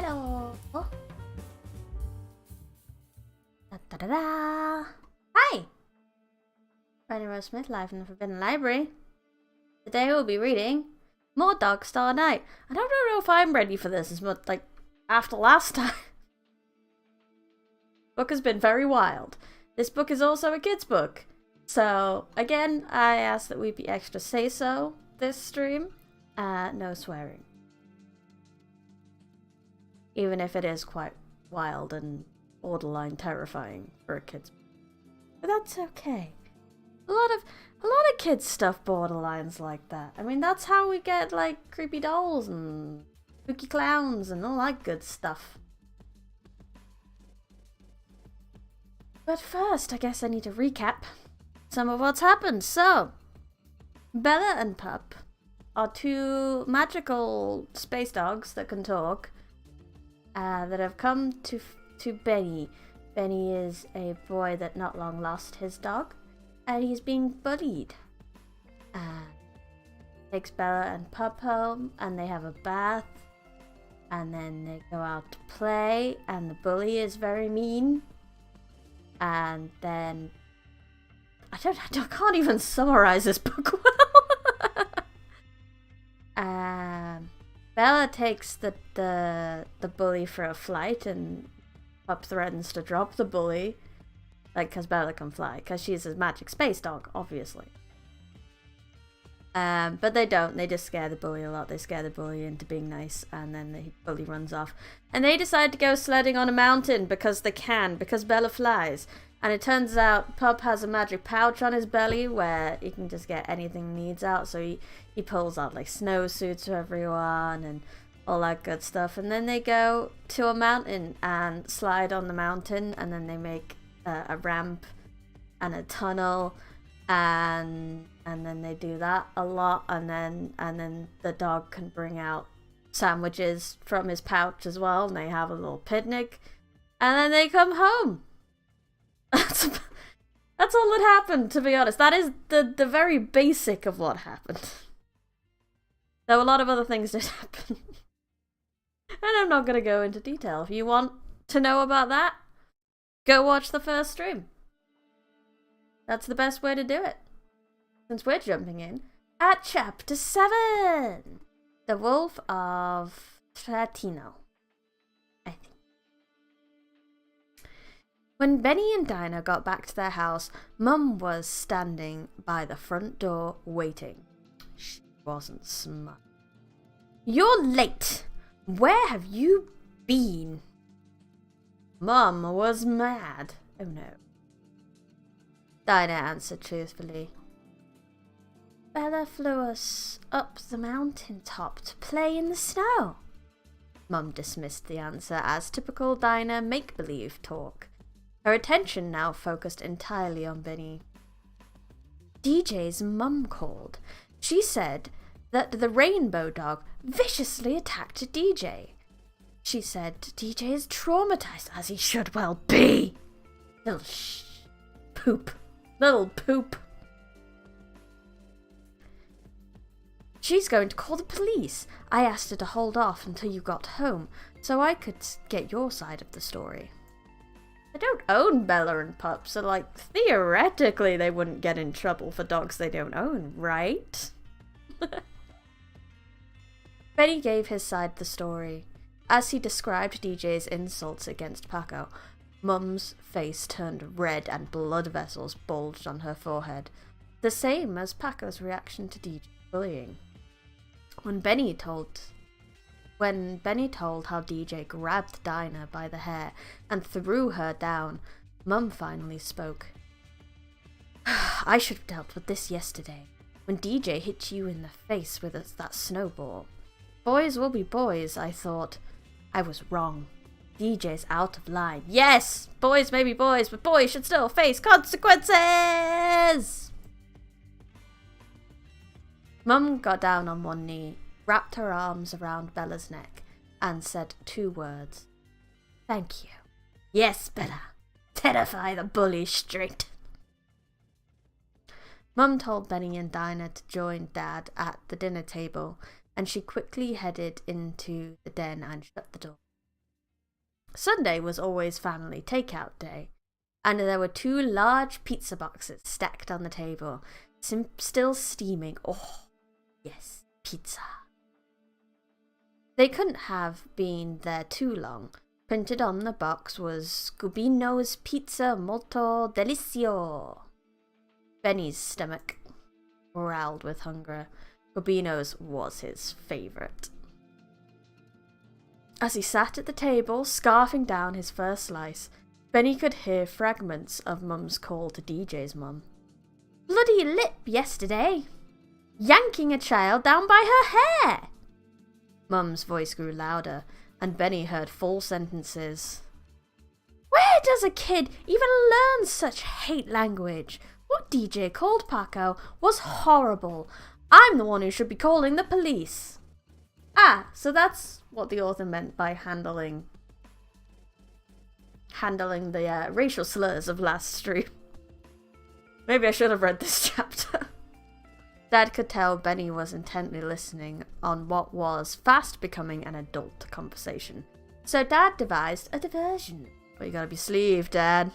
Hello. Da-da-da-da. Hi. Fanny Rose Smith live in the Forbidden Library. Today we'll be reading more Dark Star Night. I don't know if I'm ready for this as much like after last time. Book has been very wild. This book is also a kid's book. So again, I ask that we be extra say-so this stream. No swearing. Even if it is quite wild and borderline terrifying for a kid's book. But that's okay. A lot of kids stuff borderlines like that. I mean, that's how we get like creepy dolls and spooky clowns and all that good stuff. But first, I guess I need to recap some of what's happened. So, Bella and Pup are two magical space dogs that can talk that have come to Benny. Benny is a boy that not long lost his dog, and he's being bullied. Takes Bella and Pup home, and they have a bath, and then they go out to play, and the bully is very mean. And then I can't even summarize this book well. Bella takes the bully for a flight, and Pup threatens to drop the bully, like, because Bella can fly, because she's a magic space dog, obviously. But they don't. They just scare the bully a lot. They scare the bully into being nice, and then the bully runs off. And they decide to go sledding on a mountain because they can, because Bella flies. And it turns out Pup has a magic pouch on his belly where he can just get anything he needs out. So he pulls out like snowsuits for everyone and all that good stuff. And then they go to a mountain and slide on the mountain, and then they make a ramp and a tunnel, and then they do that a lot, and then the dog can bring out sandwiches from his pouch as well, and they have a little picnic, and then they come home. That's all that happened, to be honest. That is the very basic of what happened. Though a lot of other things did happen. And I'm not going to go into detail. If you want to know about that, go watch the first stream. That's the best way to do it. Since we're jumping in at chapter 7. The Wolf of Tratino, I think. When Benny and Dinah got back to their house, Mum was standing by the front door waiting. She wasn't smart. "You're late. Where have you been?" Mum was mad. Oh no. Dinah answered truthfully. "Bella flew us up the mountain top to play in the snow." Mum dismissed the answer as typical Dinah make-believe talk. Her attention now focused entirely on Benny. DJ's mum called. She said that the rainbow dog viciously attacked DJ. She said DJ is traumatized, as he should well be. Little poop. Little poop. "She's going to call the police. I asked her to hold off until you got home, so I could get your side of the story." I don't own Bella and Pup, so like theoretically they wouldn't get in trouble for dogs they don't own, right? Benny gave his side of the story. As he described DJ's insults against Paco, Mum's face turned red and blood vessels bulged on her forehead, the same as Paco's reaction to DJ's bullying. When Benny told how DJ grabbed Dinah by the hair and threw her down, Mum finally spoke. "I should have dealt with this yesterday, when DJ hit you in the face with that snowball. Boys will be boys, I thought. I was wrong. DJ's out of line. Yes, boys may be boys, but boys should still face consequences!" Mum got down on one knee, wrapped her arms around Bella's neck, and said 2 words. "Thank you. Yes, Bella. Terrify the bully straight." Mum told Benny and Dinah to join Dad at the dinner table, and she quickly headed into the den and shut the door. Sunday was always family takeout day, and there were 2 large pizza boxes stacked on the table, still steaming. Oh, yes, pizza. They couldn't have been there too long. Printed on the box was Gubino's Pizza Molto Delicioso. Benny's stomach growled with hunger. Gubino's was his favourite. As he sat at the table, scarfing down his first slice, Benny could hear fragments of Mum's call to DJ's mum. "Bloody lip yesterday! Yanking a child down by her hair!" Mum's voice grew louder, and Benny heard full sentences. "Where does a kid even learn such hate language? What DJ called Paco was horrible. I'm the one who should be calling the police." Ah, so that's what the author meant by handling the racial slurs of last stream. Maybe I should have read this chapter. Dad could tell Benny was intently listening on what was fast becoming an adult conversation. So Dad devised a diversion. Well, you gotta be sleeved, Dad.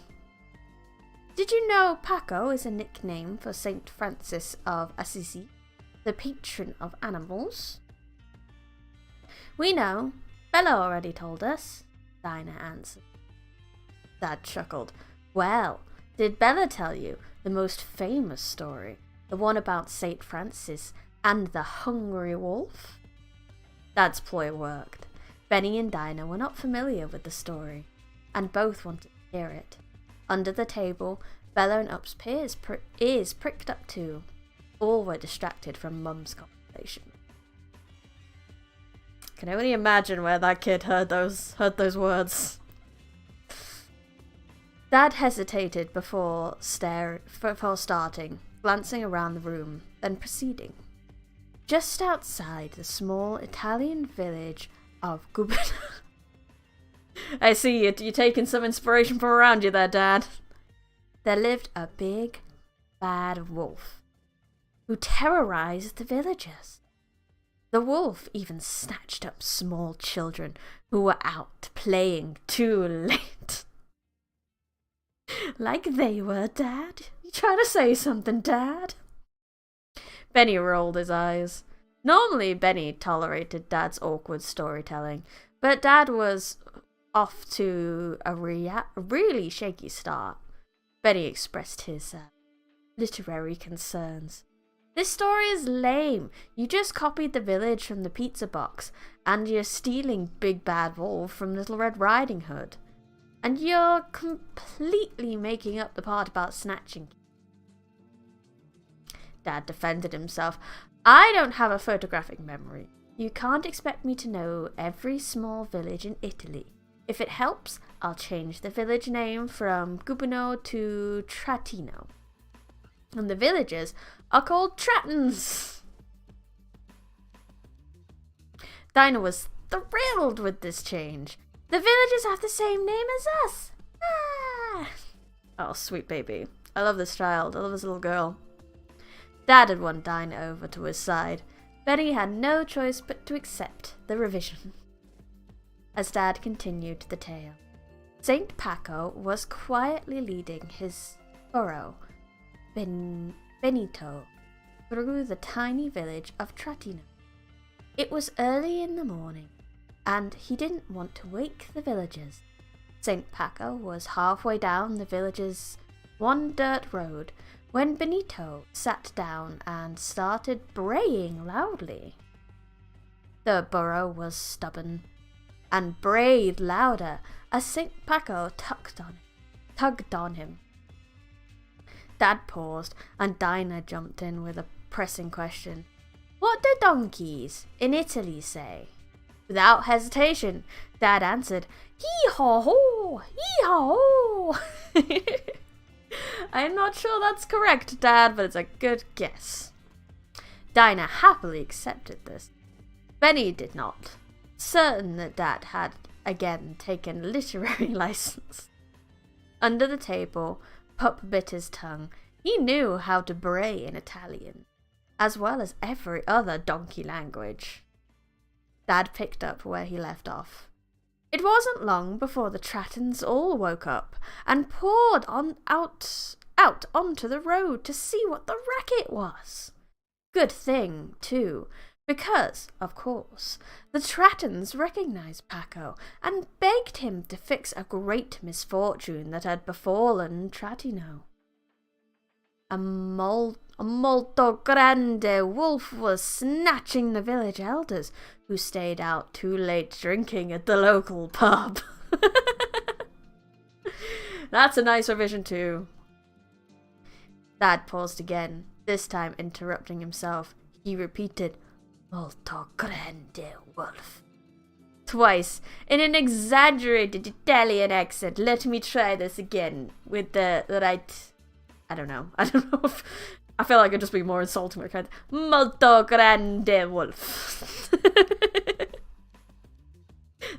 "Did you know Paco is a nickname for Saint Francis of Assisi, the patron of animals?" "We know. Bella already told us," Dinah answered. Dad chuckled. "Well, did Bella tell you the most famous story? The one about Saint Francis and the hungry wolf?" Dad's ploy worked. Benny and Dinah were not familiar with the story, and both wanted to hear it. Under the table, Bella and Up's ears pricked up too. All were distracted from Mum's conversation. Can only imagine where that kid heard those words. Dad hesitated before starting, glancing around the room, then proceeding. Just outside the small Italian village of Gubino. I see you're taking some inspiration from around you there, Dad. There lived a big, bad wolf who terrorized the villagers. The wolf even snatched up small children who were out playing too late. Like they were, Dad? You trying to say something, Dad? Benny rolled his eyes. Normally, Benny tolerated Dad's awkward storytelling, but Dad was off to a really shaky start. Benny expressed his literary concerns. "This story is lame. You just copied the village from the pizza box, and you're stealing Big Bad Wolf from Little Red Riding Hood. And you're completely making up the part about snatching." Dad defended himself. "I don't have a photographic memory. You can't expect me to know every small village in Italy. If it helps, I'll change the village name from Gubino to Trattino. And the villagers are called Trattons." Dinah was thrilled with this change. "The villagers have the same name as us." Ah. Oh, sweet baby. I love this child. I love this little girl. Dad had won Dinah over to his side. Benny had no choice but to accept the revision. As Dad continued the tale, Saint Paco was quietly leading his burro, Benito, through the tiny village of Trattino. It was early in the morning, and he didn't want to wake the villagers. Saint Paco was halfway down the village's one dirt road when Benito sat down and started braying loudly. The burro was stubborn and brayed louder as Saint Paco tugged on him. Dad paused, and Dinah jumped in with a pressing question. "What do donkeys in Italy say?" Without hesitation, Dad answered, "Hee-haw-haw! Hee-haw-haw!" I'm not sure that's correct, Dad, but it's a good guess. Dinah happily accepted this. Benny did not, certain that Dad had again taken literary license. Under the table, Pup bit his tongue. He knew how to bray in Italian, as well as every other donkey language. Dad picked up where he left off. It wasn't long before the Trattons all woke up and poured out onto the road to see what the racket was. Good thing, too, because, of course, the Trattons recognized Paco and begged him to fix a great misfortune that had befallen Trattino. A molto grande wolf was snatching the village elders, who stayed out too late drinking at the local pub. That's a nice revision too. Dad paused again, this time interrupting himself. He repeated, molto grande wolf, twice, in an exaggerated Italian accent. Let me try this again with the right... I don't know if... I feel like it'd just be more insulting. Like, molto grande wolf.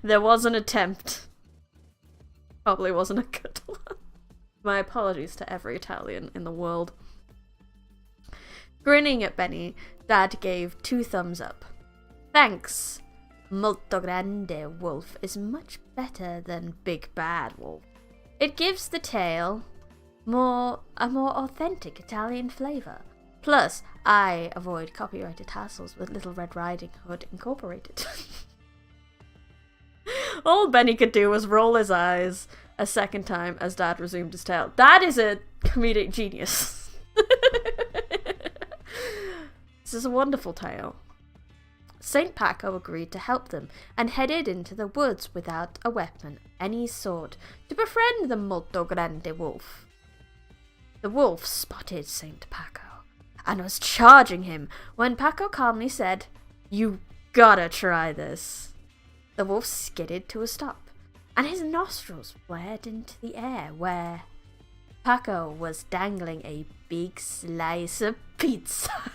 There was an attempt. Probably wasn't a good one. My apologies to every Italian in the world. Grinning at Benny, Dad gave 2 thumbs up. Thanks. Molto grande wolf is much better than big bad wolf. It gives the tale a more authentic Italian flavour. Plus, I avoid copyrighted hassles with Little Red Riding Hood Incorporated. All Benny could do was roll his eyes a second time as Dad resumed his tale. Dad is a comedic genius. This is a wonderful tale. Saint Paco agreed to help them and headed into the woods without a weapon of any sort to befriend the molto grande wolf. The wolf spotted Saint Paco and was charging him when Paco calmly said, "You gotta try this." The wolf skidded to a stop, and his nostrils flared into the air where Paco was dangling a big slice of pizza.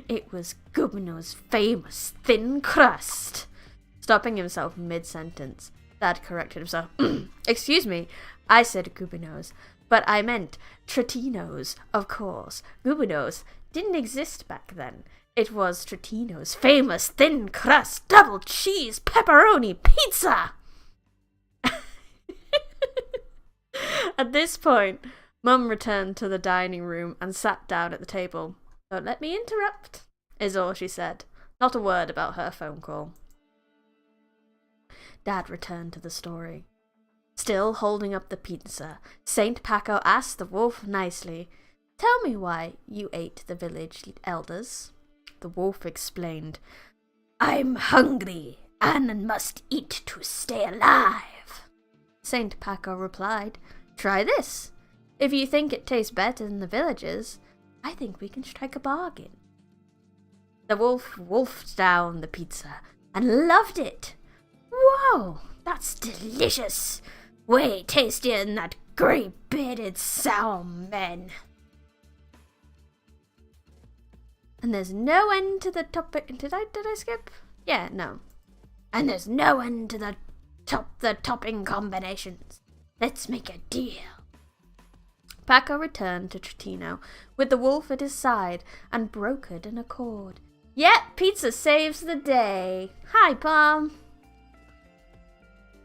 It was Gubino's famous thin crust. Stopping himself mid-sentence, Dad corrected himself. Excuse me, I said Gubino's, but I meant Trattino's, of course. Gubino's didn't exist back then. It was Trattino's famous thin crust double cheese pepperoni pizza. At this point, Mum returned to the dining room and sat down at the table. "Don't let me interrupt," is all she said. Not a word about her phone call. Dad returned to the story. Still holding up the pizza, Saint Paco asked the wolf nicely, "Tell me why you ate the village elders." The wolf explained, "I'm hungry and must eat to stay alive." Saint Paco replied, "Try this. If you think it tastes better than the villagers, I think we can strike a bargain." The wolf wolfed down the pizza and loved it. "Whoa, that's delicious. Way tastier than that grey-bearded sour man." And there's no end to the topic. Did I skip? Yeah, no. "And there's no end to the topping combinations. Let's make a deal." Paco returned to Trattino with the wolf at his side and brokered an accord. "Yep, pizza saves the day. Hi, Palm."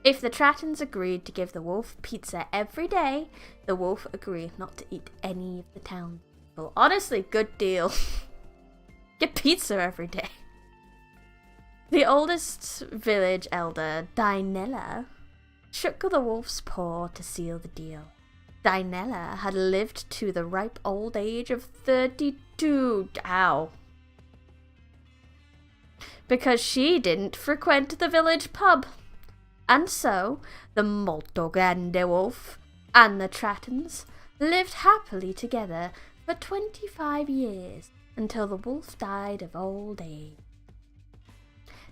If the Trattons agreed to give the wolf pizza every day, the wolf agreed not to eat any of the town people. Honestly, good deal. Get pizza every day. The oldest village elder, Dinella, shook the wolf's paw to seal the deal. Dinella had lived to the ripe old age of 32. Ow. Because she didn't frequent the village pub. And so, the molto grande wolf and the Trattons lived happily together for 25 years until the wolf died of old age.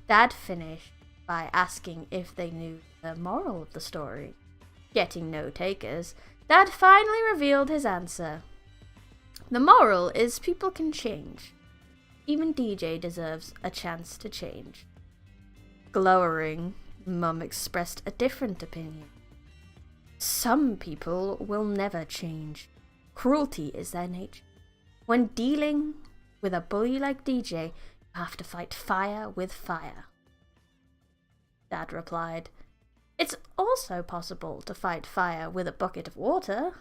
Dad finished by asking if they knew the moral of the story. Getting no takers, Dad finally revealed his answer. The moral is people can change. Even DJ deserves a chance to change. Glowering, Mum expressed a different opinion. Some people will never change. Cruelty is their nature. When dealing with a bully like DJ, you have to fight fire with fire. Dad replied. It's also possible to fight fire with a bucket of water.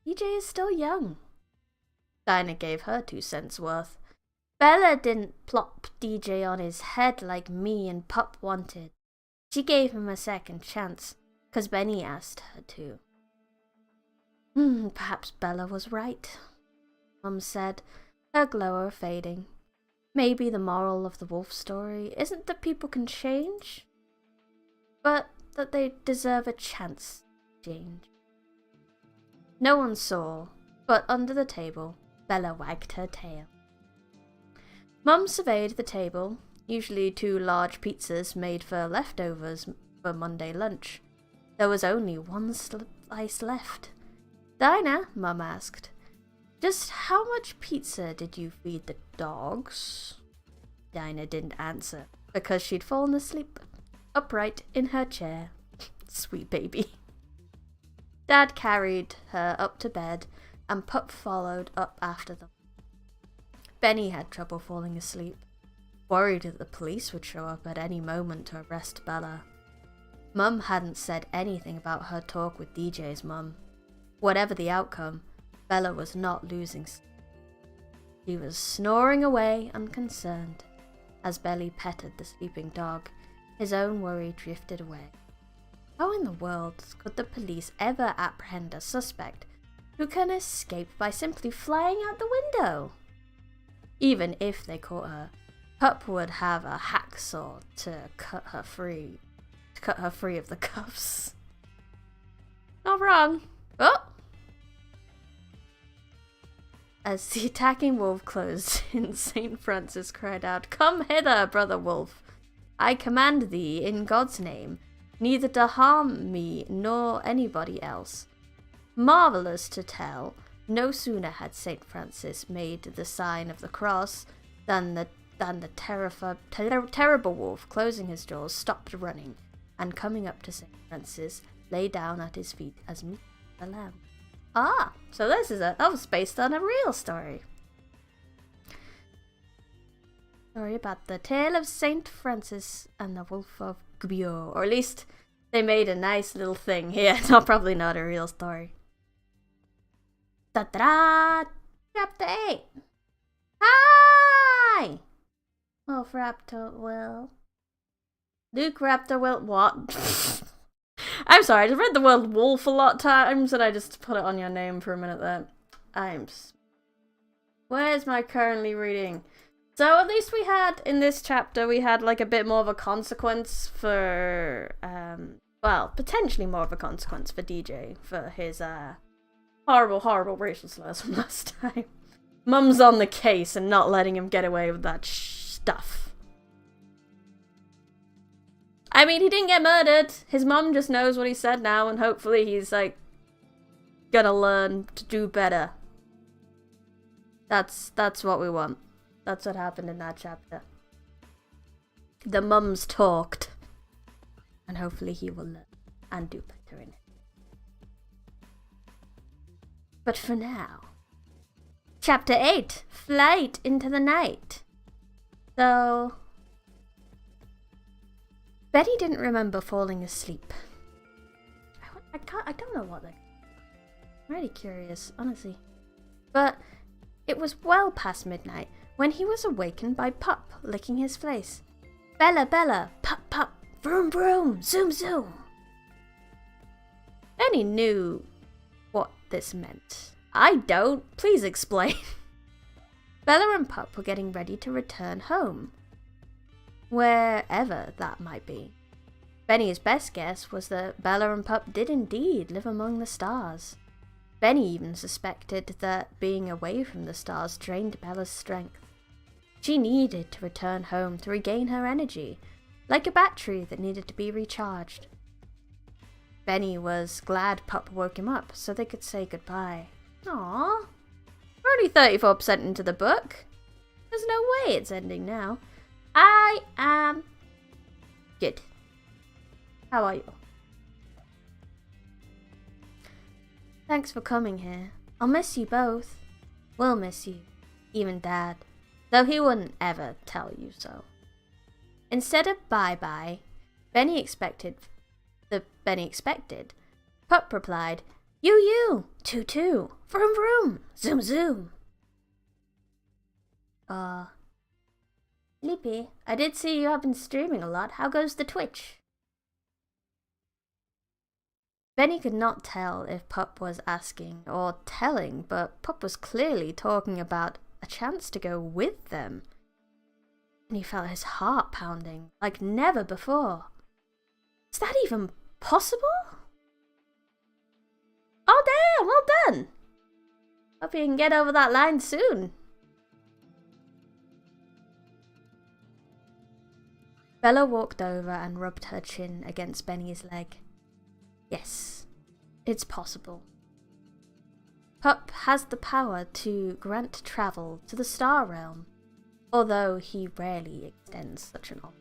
DJ is still young. Dinah gave her 2 cents worth. Bella didn't plop DJ on his head like me and Pup wanted. She gave him a second chance, 'cause Benny asked her to. Perhaps Bella was right, Mum said, her glower fading. Maybe the moral of the wolf story isn't that people can change, but that they deserve a chance to change. No one saw, but under the table, Bella wagged her tail. Mum surveyed the table, usually 2 large pizzas made for leftovers for Monday lunch. There was only 1 slice left. Dinah, Mum asked, just how much pizza did you feed the dogs? Dinah didn't answer, because she'd fallen asleep, upright in her chair. Sweet baby. Dad carried her up to bed, and Pup followed up after them. Benny had trouble falling asleep, worried that the police would show up at any moment to arrest Bella. Mum hadn't said anything about her talk with DJ's mum. Whatever the outcome, Bella was not losing sleep. She was snoring away unconcerned. As Belly petted the sleeping dog, his own worry drifted away. How in the world could the police ever apprehend a suspect who can escape by simply flying out the window? Even if they caught her, Pup would have a hacksaw to cut her free of the cuffs. Not wrong. Oh! As the attacking wolf closed in, St. Francis cried out, "Come hither, brother wolf! I command thee in God's name, neither to harm me nor anybody else." Marvellous to tell, no sooner had St. Francis made the sign of the cross than the terrible wolf, closing his jaws, stopped running, and coming up to St. Francis, lay down at his feet as meek as a lamb. Ah, so that was based on a real story. Story about the tale of St. Francis and the Wolf of Gubbio. Or at least they made a nice little thing here. Probably not a real story. Ta-da! Chapter 8. Hi! Wolf Raptor Will. Luke Raptor Will. What? I'm sorry, I read the word wolf a lot of times and I just put it on your name for a minute there. Where's my currently reading? So at least we had, in this chapter, we had like a bit more of a consequence for, well, potentially more of a consequence for DJ for his, horrible racial slurs from last time. Mum's on the case and not letting him get away with that stuff. I mean, he didn't get murdered. His mum just knows what he said now, and hopefully he's, like, gonna learn to do better. That's what we want. That's what happened in that chapter. The mums talked. And hopefully he will learn and do better in it. But for now, Chapter 8, Flight into the Night. So, Betty didn't remember falling asleep. I don't know what I'm really curious, honestly. But it was well past midnight when he was awakened by Pup licking his face. Bella, Bella, Pup, Pup, vroom, vroom, zoom, zoom. Benny knew what this meant. I don't. Please explain. Bella and Pup were getting ready to return home, wherever that might be. Benny's best guess was that Bella and Pup did indeed live among the stars. Benny even suspected that being away from the stars drained Bella's strength. She needed to return home to regain her energy, like a battery that needed to be recharged. Benny was glad Pup woke him up so they could say goodbye. Aww, we're only 34% into the book. There's no way it's ending now. I am good. How are you? Thanks for coming here. I'll miss you both. We'll miss you. Even Dad. Though he wouldn't ever tell you so. Instead of bye-bye, Benny expected. Pup replied, You, toot, vroom vroom, zoom zoom. Sleepy, I did see you have been streaming a lot. How goes the Twitch? Benny could not tell if Pup was asking or telling, but Pup was clearly talking about a chance to go with them. And he felt his heart pounding like never before. Is that even possible? Oh damn, well done! Hope you can get over that line soon. Bella walked over and rubbed her chin against Benny's leg. Yes, it's possible. Pup has the power to grant travel to the Star Realm, although he rarely extends such an offer.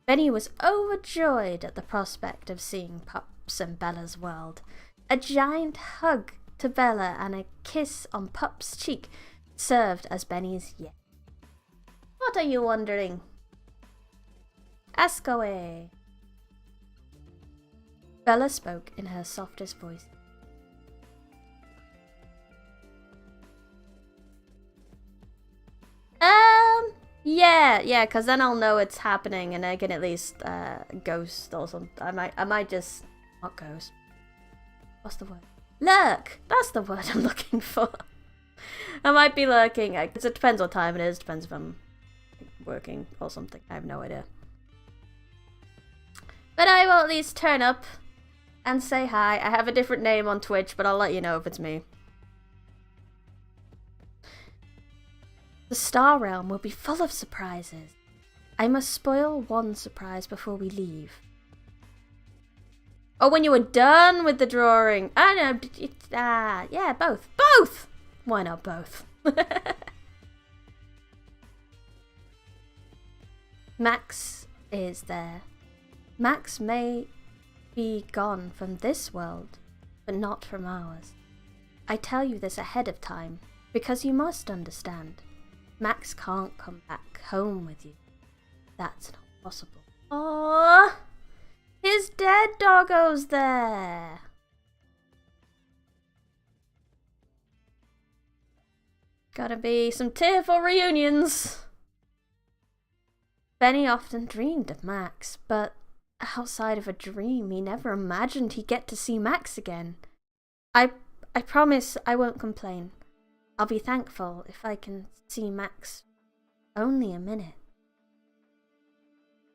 Benny was overjoyed at the prospect of seeing Pup's and Bella's world. A giant hug to Bella and a kiss on Pup's cheek served as Benny's yes. What are you wondering? Ask away. Bella spoke in her softest voice. Yeah, because then I'll know it's happening and I can at least ghost or something. I might just not ghost. What's the word? Lurk! That's the word I'm looking for. I might be lurking. It depends what time it is. Depends if I'm working or something. I have no idea. But I will at least turn up and say hi. I have a different name on Twitch, but I'll let you know if it's me. The Star Realm will be full of surprises. I must spoil one surprise before we leave. Oh, when you were done with the drawing. I know. Yeah, both. Both! Why not both? Max is there. Max may be gone from this world, but not from ours. I tell you this ahead of time, because you must understand. Max can't come back home with you. That's not possible. Aww! His dead doggo's there! Gotta be some tearful reunions. Benny often dreamed of Max, but outside of a dream, he never imagined he'd get to see Max again. I promise I won't complain. I'll be thankful if I can see Max only a minute.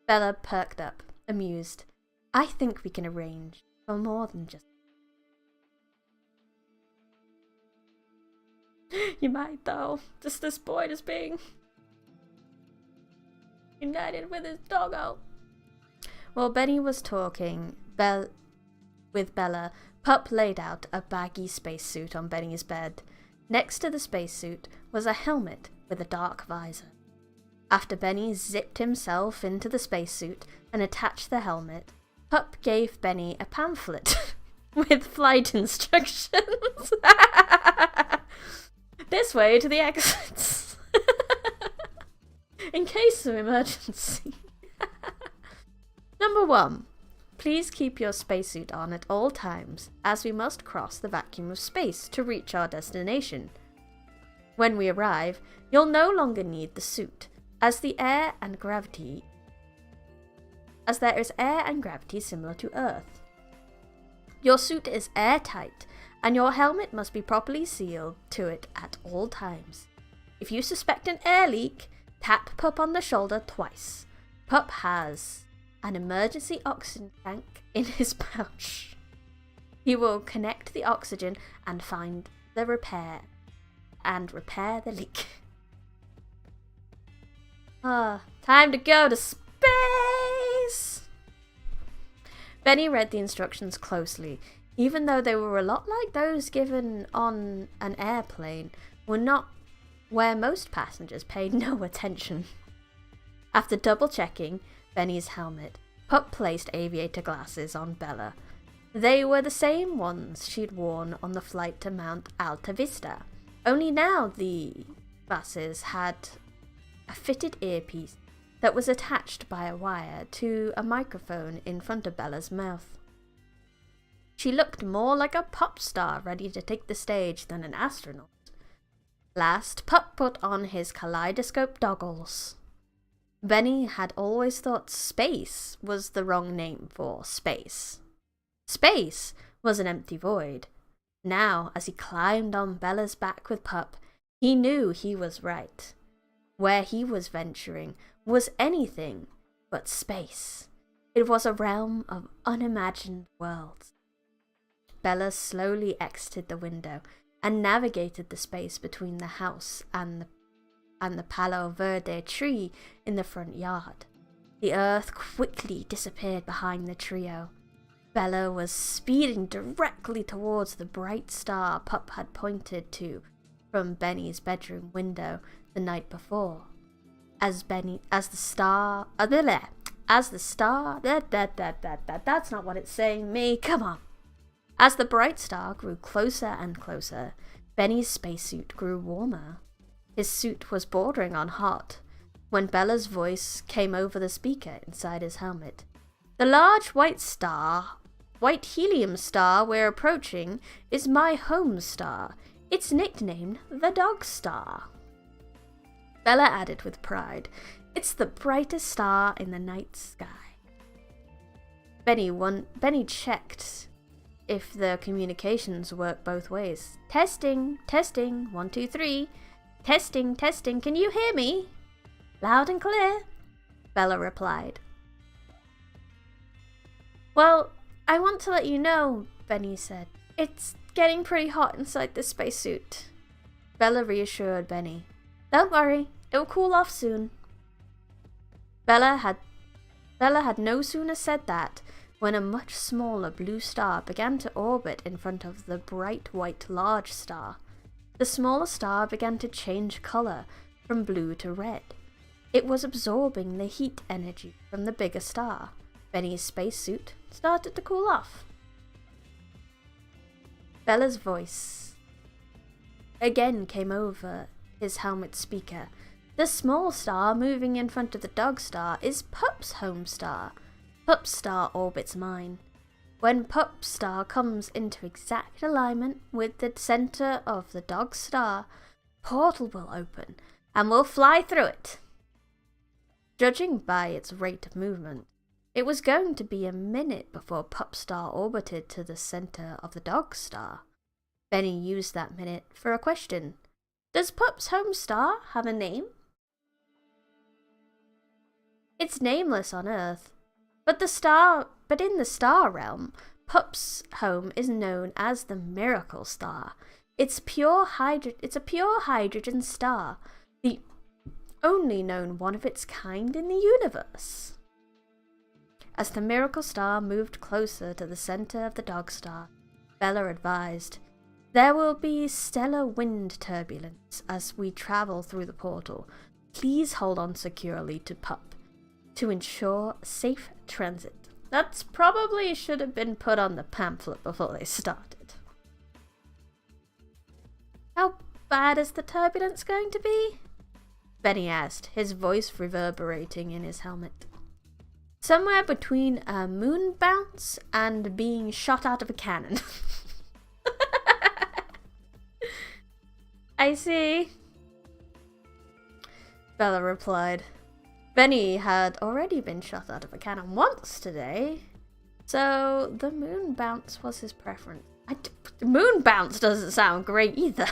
Bella perked up, amused. I think we can arrange for more than just... You might though. Just this boy just being united with his doggo. While Benny was talking with Bella, Pup laid out a baggy spacesuit on Benny's bed. Next to the spacesuit was a helmet with a dark visor. After Benny zipped himself into the spacesuit and attached the helmet, Pup gave Benny a pamphlet with flight instructions. This way to the exits. In case of emergency. Number 1. Please keep your spacesuit on at all times, as we must cross the vacuum of space to reach our destination. When we arrive, you'll no longer need the suit, as there is air and gravity similar to Earth. Your suit is airtight, and your helmet must be properly sealed to it at all times. If you suspect an air leak, tap Pup on the shoulder twice. Pup has an emergency oxygen tank in his pouch. He will connect the oxygen and find the repair the leak. Time to go to space! Benny read the instructions closely, even though they were a lot like those given on an airplane, where most passengers paid no attention. After double checking Benny's helmet, Pup placed aviator glasses on Bella. They were the same ones she'd worn on the flight to Mount Alta Vista, only now the glasses had a fitted earpiece that was attached by a wire to a microphone in front of Bella's mouth. She looked more like a pop star ready to take the stage than an astronaut. Last, Pup put on his kaleidoscope goggles. Benny had always thought space was the wrong name for space. Space was an empty void. Now, as he climbed on Bella's back with Pup, he knew he was right. Where he was venturing was anything but space. It was a realm of unimagined worlds. Bella slowly exited the window and navigated the space between the house and the Palo Verde tree in the front yard. The earth quickly disappeared behind the trio. Bella was speeding directly towards the bright star Pup had pointed to from Benny's bedroom window the night before. That's not what it's saying, me, come on. As the bright star grew closer and closer, Benny's spacesuit grew warmer. His suit was bordering on hot when Bella's voice came over the speaker inside his helmet. The large white helium star we're approaching is my home star. It's nicknamed the Dog Star. Bella added with pride, it's the brightest star in the night sky. Benny checked if the communications work both ways. Testing, 1, 2, 3. Testing, can you hear me? Loud and clear, Bella replied. Well, I want to let you know, Benny said. It's getting pretty hot inside this spacesuit. Bella reassured Benny. Don't worry, it will cool off soon. Bella had no sooner said that when a much smaller blue star began to orbit in front of the bright white large star. The smaller star began to change color from blue to red. It was absorbing the heat energy from the bigger star. Benny's spacesuit started to cool off. Bella's voice again came over his helmet speaker. The small star moving in front of the Dog Star is Pup's home star. Pup's star orbits mine. When Pup's star comes into exact alignment with the center of the Dog Star, portal will open and we'll fly through it. Judging by its rate of movement, it was going to be a minute before Pup's star orbited to the center of the Dog Star. Benny used that minute for a question. Does Pup's home star have a name? It's nameless on Earth, but in the star realm, Pup's home is known as the Miracle Star. It's a pure hydrogen star, the only known one of its kind in the universe. As the Miracle Star moved closer to the center of the Dog Star, Bella advised, there will be stellar wind turbulence as we travel through the portal. Please hold on securely to Pup to ensure safe transit. That's probably should have been put on the pamphlet before they started. How bad is the turbulence going to be? Benny asked, his voice reverberating in his helmet. Somewhere between a moon bounce and being shot out of a cannon. I see, Bella replied. Benny had already been shot out of a cannon once today, so the moon bounce was his preference. The moon bounce doesn't sound great either.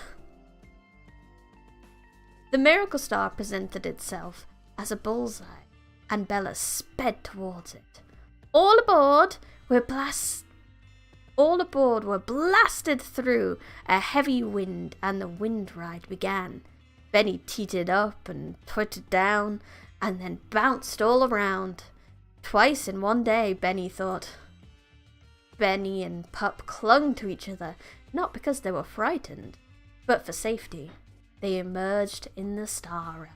The Miracle Star presented itself as a bullseye, and Bella sped towards it. All aboard were blasted through a heavy wind, and the wind ride began. Benny teetered up and twittered down, and then bounced all around. Twice in one day, Benny thought. Benny and Pup clung to each other, not because they were frightened, but for safety. They emerged in the star realm.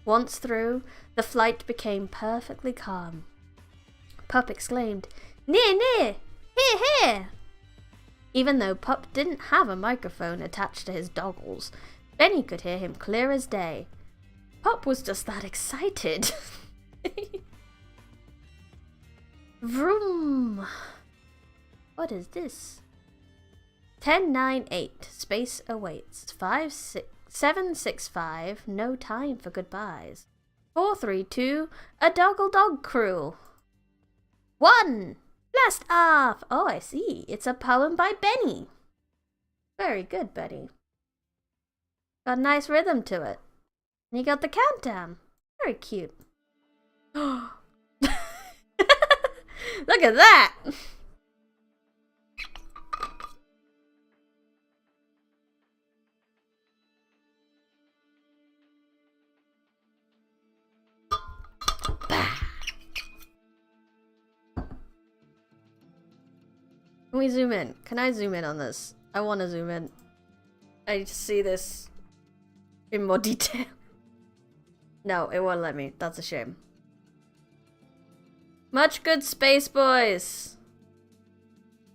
Once through, the flight became perfectly calm. Pup exclaimed, "Near, near! Here, here!" Even though Pup didn't have a microphone attached to his goggles, Benny could hear him clear as day. Pop was just that excited. Vroom. What is this? 1098. Space awaits. 765. No time for goodbyes. 432. A doggle dog crew. 1. Blast off. Oh, I see. It's a poem by Benny. Very good, Benny. Got a nice rhythm to it. And you got the countdown. Very cute. Look at that! Can we zoom in? Can I zoom in on this? I want to zoom in. I need to see this in more detail. No, it won't let me. That's a shame. Much good, Space Boys!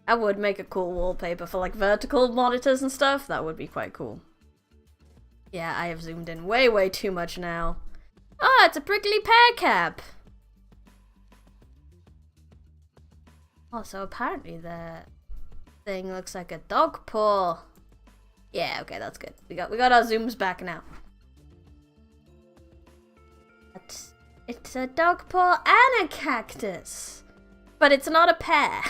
I would make a cool wallpaper for like vertical monitors and stuff. That would be quite cool. Yeah, I have zoomed in way too much now. Oh, it's a prickly pear cap! Oh, so apparently the thing looks like a dog paw. Yeah, okay, that's good. We got our zooms back now. It's a dog paw and a cactus. But it's not a pear.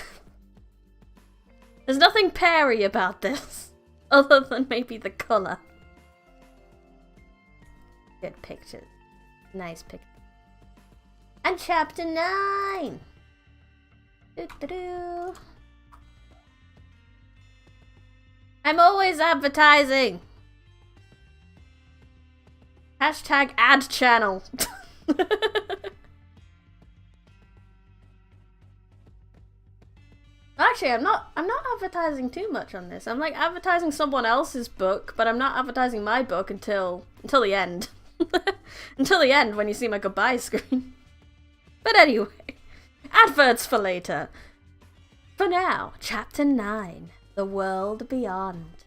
There's nothing peary about this. Other than maybe the colour. Good pictures. Nice picture. And chapter 9! Doo-doo-doo. I'm always advertising! Hashtag ad channel. Actually, I'm not advertising too much on this. I'm like advertising someone else's book, but I'm not advertising my book until the end. Until the end when you see my goodbye screen. But anyway, adverts for later. For now, chapter 9, The World Beyond.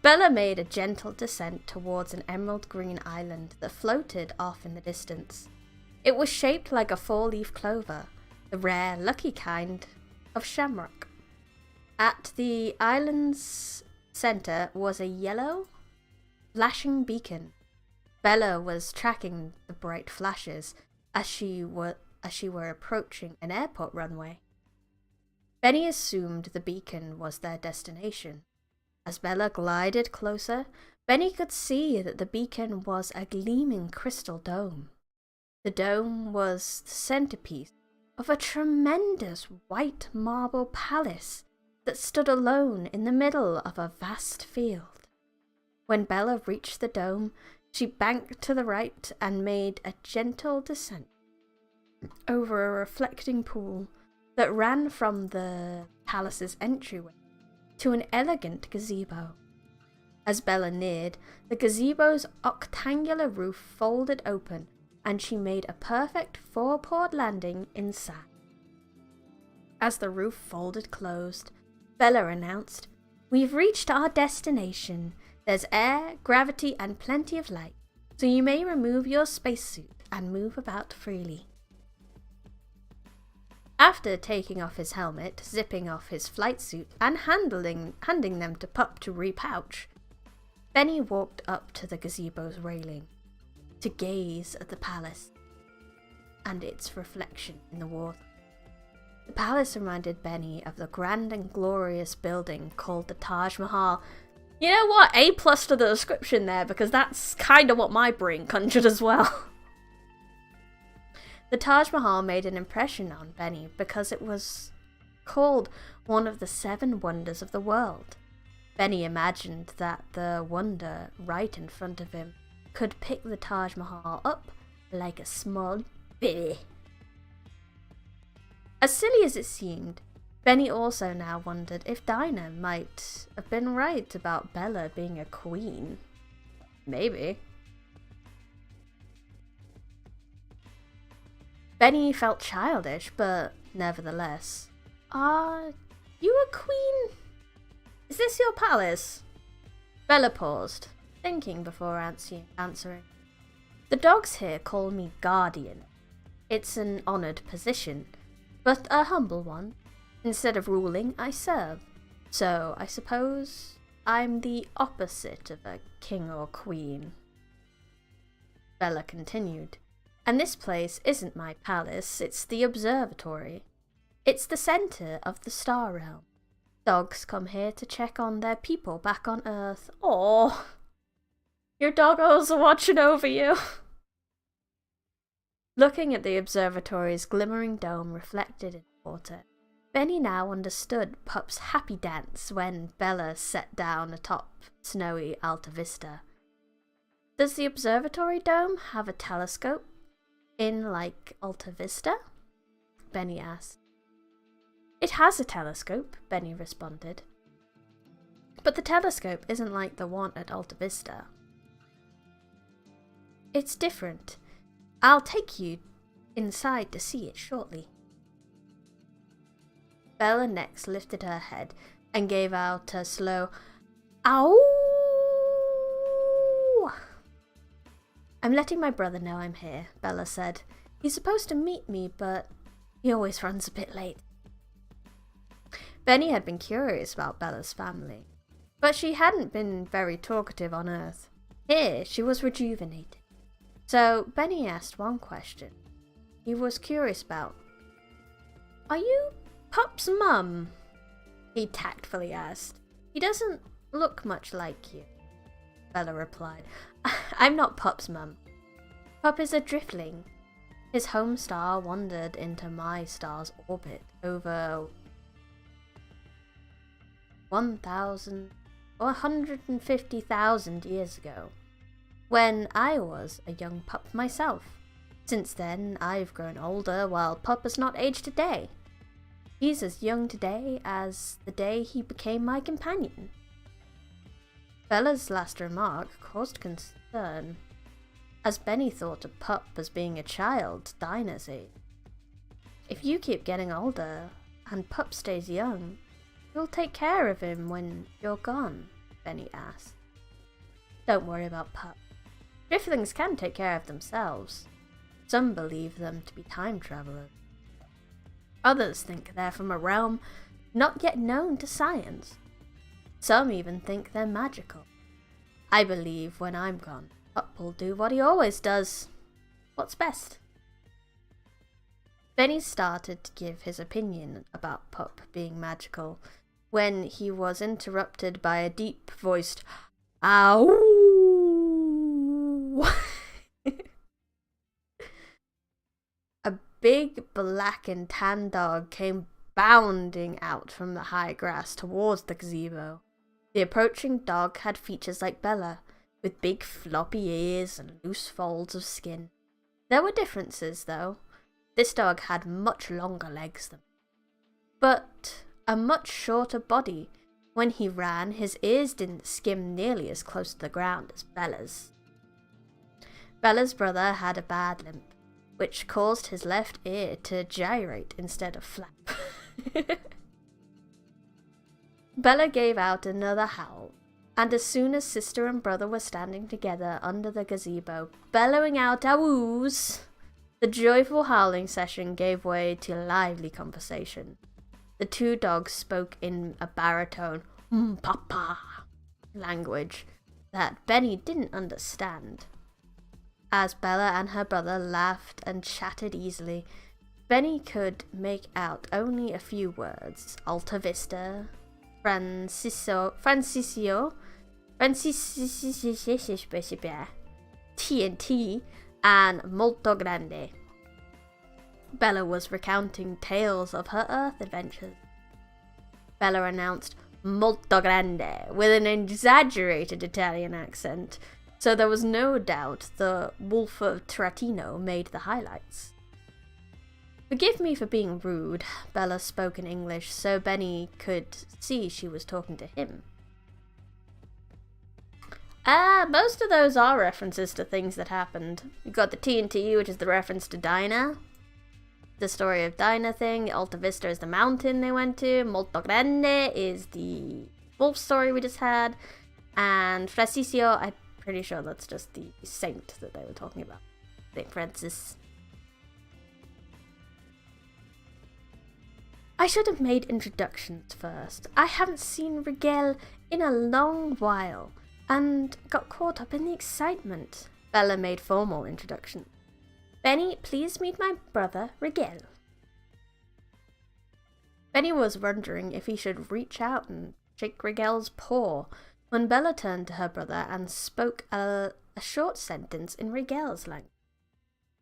Bella made a gentle descent towards an emerald green island that floated off in the distance. It was shaped like a 4-leaf clover, the rare, lucky kind of shamrock. At the island's center was a yellow, flashing beacon. Bella was tracking the bright flashes as she were approaching an airport runway. Benny assumed the beacon was their destination. As Bella glided closer, Benny could see that the beacon was a gleaming crystal dome. The dome was the centerpiece of a tremendous white marble palace that stood alone in the middle of a vast field. When Bella reached the dome, she banked to the right and made a gentle descent over a reflecting pool that ran from the palace's entryway to an elegant gazebo. As Bella neared, the gazebo's octangular roof folded open, and she made a perfect 4-pawed landing inside. As the roof folded closed, Bella announced, "We've reached our destination. There's air, gravity, and plenty of light, so you may remove your spacesuit and move about freely." After taking off his helmet, zipping off his flight suit, and handing them to Pup to repouch, Benny walked up to the gazebo's railing to gaze at the palace and its reflection in the water. The palace reminded Benny of the grand and glorious building called the Taj Mahal. You know what? A+ to the description there, because that's kind of what my brain conjured as well. The Taj Mahal made an impression on Benny because it was called one of the 7 wonders of the world. Benny imagined that the wonder right in front of him could pick the Taj Mahal up like a small baby. As silly as it seemed, Benny also now wondered if Dinah might have been right about Bella being a queen. Maybe. Benny felt childish, but nevertheless. Are you a queen? Is this your palace? Bella paused. thinking before answering. The dogs here call me guardian. It's an honoured position, but a humble one. Instead of ruling, I serve. So I suppose I'm the opposite of a king or queen. Bella continued. And this place isn't my palace, it's the observatory. It's the centre of the star realm. Dogs come here to check on their people back on Earth. Aww. Your doggos are watching over you. Looking at the observatory's glimmering dome reflected in the water, Benny now understood Pup's happy dance when Bella sat down atop snowy Alta Vista. Does the observatory dome have a telescope in like Alta Vista? Benny asked. It has a telescope, Benny responded. But the telescope isn't like the one at Alta Vista. It's different. I'll take you inside to see it shortly. Bella next lifted her head and gave out a slow ow. I'm letting my brother know I'm here, Bella said. He's supposed to meet me, but he always runs a bit late. Benny had been curious about Bella's family, but she hadn't been very talkative on Earth. Here, she was rejuvenated. So Benny asked one question he was curious about. Are you Pup's mum? He tactfully asked. He doesn't look much like you, Bella replied. I'm not Pup's mum. Pup is a driftling. His home star wandered into my star's orbit over 150,000 years ago, when I was a young pup myself. Since then, I've grown older, while Pup has not aged a day. He's as young today as the day he became my companion. Bella's last remark caused concern, as Benny thought of Pup as being a child, Dinah's age. If you keep getting older, and Pup stays young, who'll take care of him when you're gone? Benny asked. Don't worry about Pup. Driftlings can take care of themselves. Some believe them to be time travelers. Others think they're from a realm not yet known to science. Some even think they're magical. I believe when I'm gone, Pup will do what he always does. What's best? Benny started to give his opinion about Pup being magical when he was interrupted by a deep-voiced ow. A big black and tan dog came bounding out from the high grass towards the gazebo. The approaching dog had features like Bella, with big floppy ears and loose folds of skin. There were differences, though. This dog had much longer legs than me, but a much shorter body. When he ran, his ears didn't skim nearly as close to the ground as Bella's. Bella's brother had a bad limp, which caused his left ear to gyrate instead of flap. Bella gave out another howl, and as soon as sister and brother were standing together under the gazebo, bellowing out awoos, the joyful howling session gave way to lively conversation. The two dogs spoke in a baritone, papa language that Benny didn't understand. As Bella and her brother laughed and chatted easily, Benny could make out only a few words: Alta Vista, Francisco, TNT, and Molto Grande. Bella was recounting tales of her Earth adventures. Bella announced Molto Grande with an exaggerated Italian accent, so there was no doubt the Wolf of Tratino made the highlights. Forgive me for being rude, Bella spoke in English so Benny could see she was talking to him. Most of those are references to things that happened. You got the TNT, which is the reference to Dinah. The story of Dinah thing. Alta Vista is the mountain they went to. Molto Grande is the wolf story we just had. And Francisco, I'm pretty sure that's just the saint that they were talking about. St. Francis. I should have made introductions first. I haven't seen Rigel in a long while and got caught up in the excitement. Bella made formal introduction. Benny, please meet my brother, Rigel. Benny was wondering if he should reach out and shake Rigel's paw when Bella turned to her brother and spoke a short sentence in Rigel's language.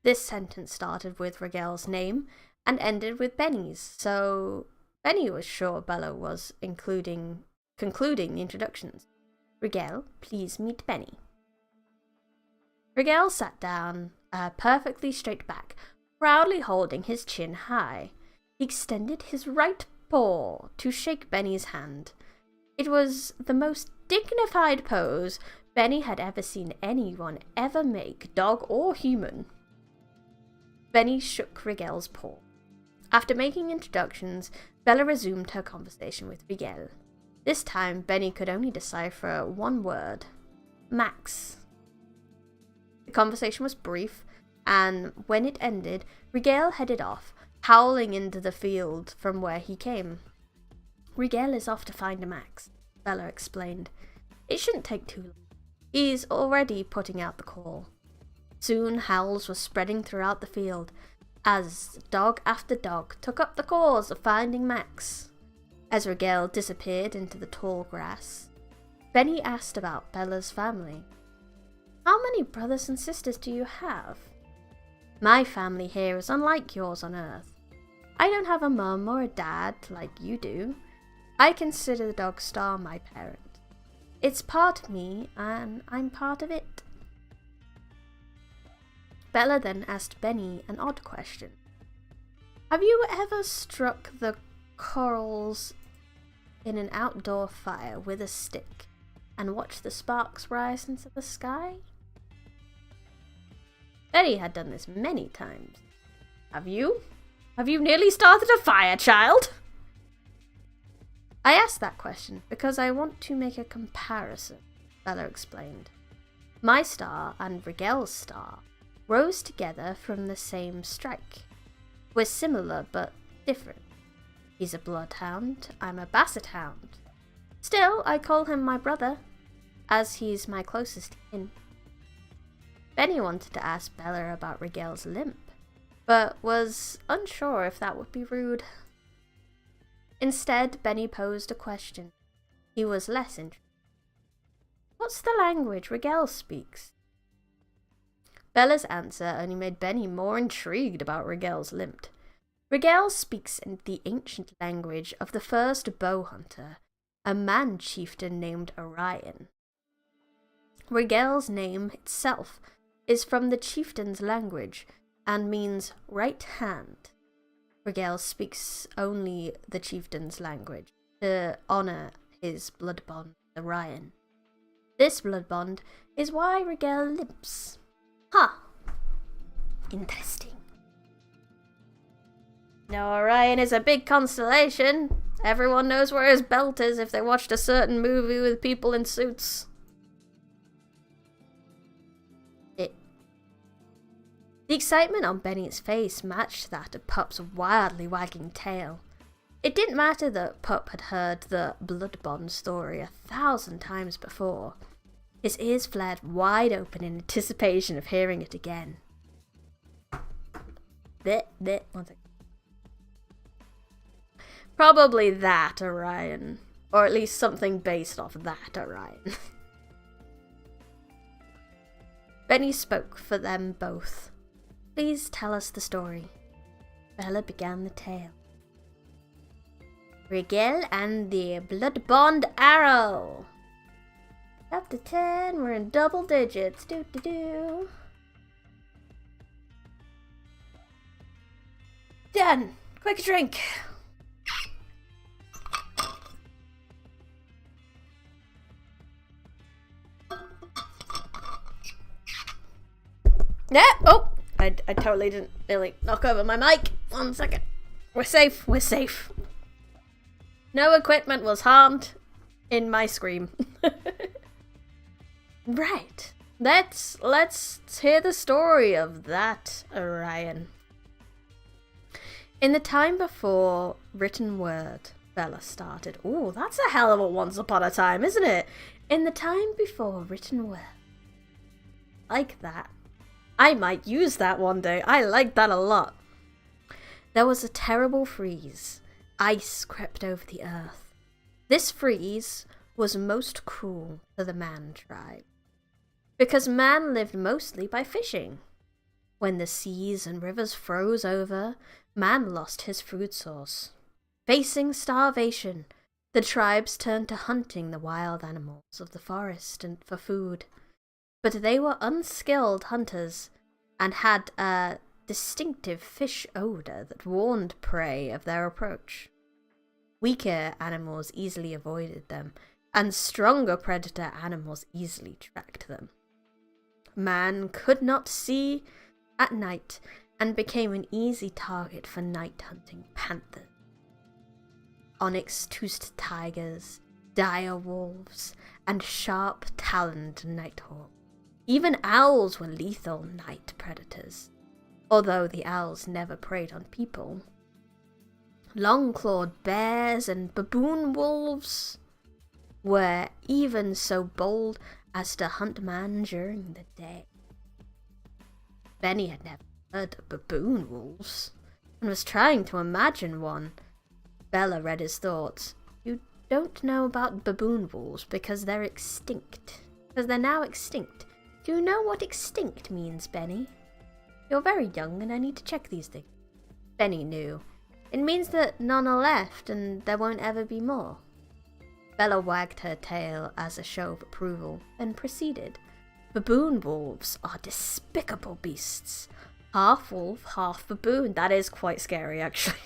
This sentence started with Rigel's name and ended with Benny's, so Benny was sure Bella was concluding the introductions. Rigel, please meet Benny. Rigel sat down, perfectly straight back, proudly holding his chin high. He extended his right paw to shake Benny's hand. It was the most dignified pose Benny had ever seen anyone ever make, dog or human. Benny shook Rigel's paw. After making introductions, Bella resumed her conversation with Rigel. This time, Benny could only decipher one word. Max. The conversation was brief, and when it ended, Rigel headed off, howling into the field from where he came. Rigel is off to find a Max, Bella explained. It shouldn't take too long. He's already putting out the call. Soon howls were spreading throughout the field, as dog after dog took up the cause of finding Max. As Rigel disappeared into the tall grass, Benny asked about Bella's family. How many brothers and sisters do you have? My family here is unlike yours on Earth. I don't have a mum or a dad like you do. I consider the dog Star my parent. It's part of me, and I'm part of it. Bella then asked Benny an odd question. Have you ever struck the corals in an outdoor fire with a stick and watched the sparks rise into the sky? Benny had done this many times. Have you? Have you nearly started a fire, child? I asked that question because I want to make a comparison, Bella explained. My star and Rigel's star rose together from the same strike. We're similar but different. He's a bloodhound, I'm a basset hound. Still, I call him my brother, as he's my closest kin. Benny wanted to ask Bella about Rigel's limp, but was unsure if that would be rude. Instead, Benny posed a question. He was less interested. What's the language Rigel speaks? Bella's answer only made Benny more intrigued about Rigel's limp. Rigel speaks in the ancient language of the first bow hunter, a man chieftain named Orion. Rigel's name itself is from the chieftain's language and means right hand. Rigel speaks only the chieftain's language to honor his blood bond with Orion. This blood bond is why Rigel limps. Huh. Interesting. Now Orion is a big constellation. Everyone knows where his belt is if they watched a certain movie with people in suits. The excitement on Benny's face matched that of Pup's wildly wagging tail. It didn't matter that Pup had heard the Blood Bond story 1,000 times before. His ears flared wide open in anticipation of hearing it again. One second. Probably that Orion. Or at least something based off that Orion. Benny spoke for them both. Please tell us the story. Bella began the tale. Rigel and the Blood Bond Arrow. Chapter 10, we're in double digits. Doo-doo-doo. Done. Quick drink. Yeah, oh, I totally didn't really knock over my mic. 1 second. We're safe, we're safe. No equipment was harmed in my scream. Right. Let's hear the story of that, Orion. In the time before written word, Bella started. Ooh, that's a hell of a once upon a time, isn't it? In the time before written word. Like that. I might use that one day. I like that a lot. There was a terrible freeze. Ice crept over the earth. This freeze was most cruel to the man tribe, because man lived mostly by fishing. When the seas and rivers froze over, man lost his food source. Facing starvation, the tribes turned to hunting the wild animals of the forest and for food. But they were unskilled hunters and had a distinctive fish odor that warned prey of their approach. Weaker animals easily avoided them, and stronger predator animals easily tracked them. Man could not see at night and became an easy target for night-hunting panthers, onyx-toothed tigers, dire wolves, and sharp-taloned nighthawks. Even owls were lethal night predators, although the owls never preyed on people. Long-clawed bears and baboon wolves were even so bold as to hunt man during the day. Benny had never heard of baboon wolves and was trying to imagine one. Bella read his thoughts. You don't know about baboon wolves because they're extinct. Because they're now extinct. Do you know what extinct means, Benny? You're very young and I need to check these things. Benny knew. It means that none are left and there won't ever be more. Bella wagged her tail as a show of approval, then proceeded. Baboon wolves are despicable beasts. Half wolf, half baboon. That is quite scary, actually.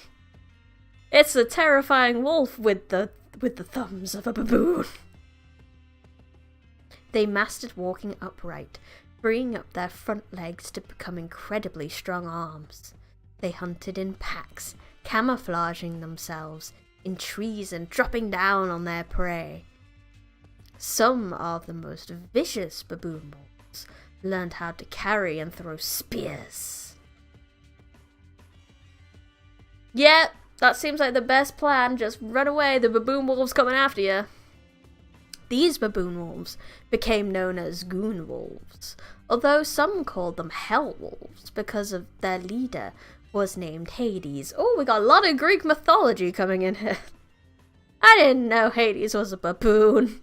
It's a terrifying wolf with the thumbs of a baboon. They mastered walking upright, freeing up their front legs to become incredibly strong arms. They hunted in packs, camouflaging themselves in trees and dropping down on their prey. Some of the most vicious baboon wolves learned how to carry and throw spears. Yep, that seems like the best plan. Just run away, the baboon wolves coming after you. These baboon wolves became known as goon wolves, although some called them hell wolves because of their leader was named Hades. Oh, we got a lot of Greek mythology coming in here. I didn't know Hades was a baboon.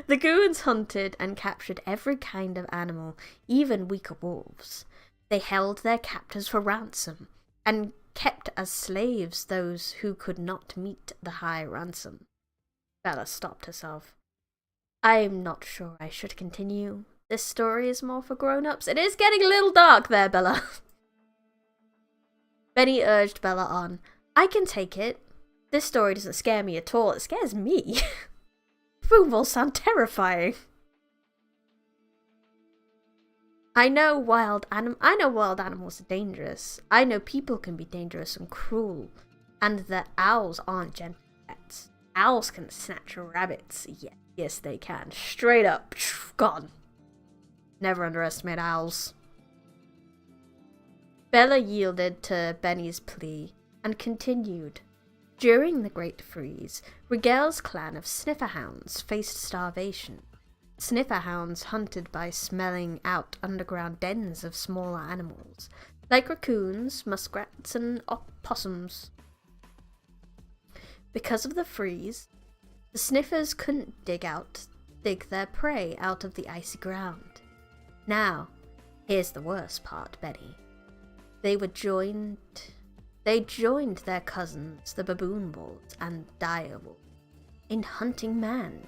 The goons hunted and captured every kind of animal, even weaker wolves. They held their captors for ransom and kept as slaves those who could not meet the high ransom. Bella stopped herself. I'm not sure I should continue. This story is more for grown-ups. It is getting a little dark there, Bella. Benny urged Bella on. I can take it. This story doesn't scare me at all. It scares me. Baboon wolves sound terrifying. I know wild animals are dangerous. I know people can be dangerous and cruel, and that owls aren't gentle pets. Owls can snatch rabbits. Yes, they can. Straight up, gone. Never underestimate owls. Bella yielded to Benny's plea and continued. During the Great Freeze, Rigel's clan of snifferhounds faced starvation. Snifferhounds hunted by smelling out underground dens of smaller animals, like raccoons, muskrats, and opossums. Because of the freeze, the sniffers couldn't dig their prey out of the icy ground. Now, here's the worst part, Benny. They joined their cousins, the baboon wolves and dire wolves, in hunting man.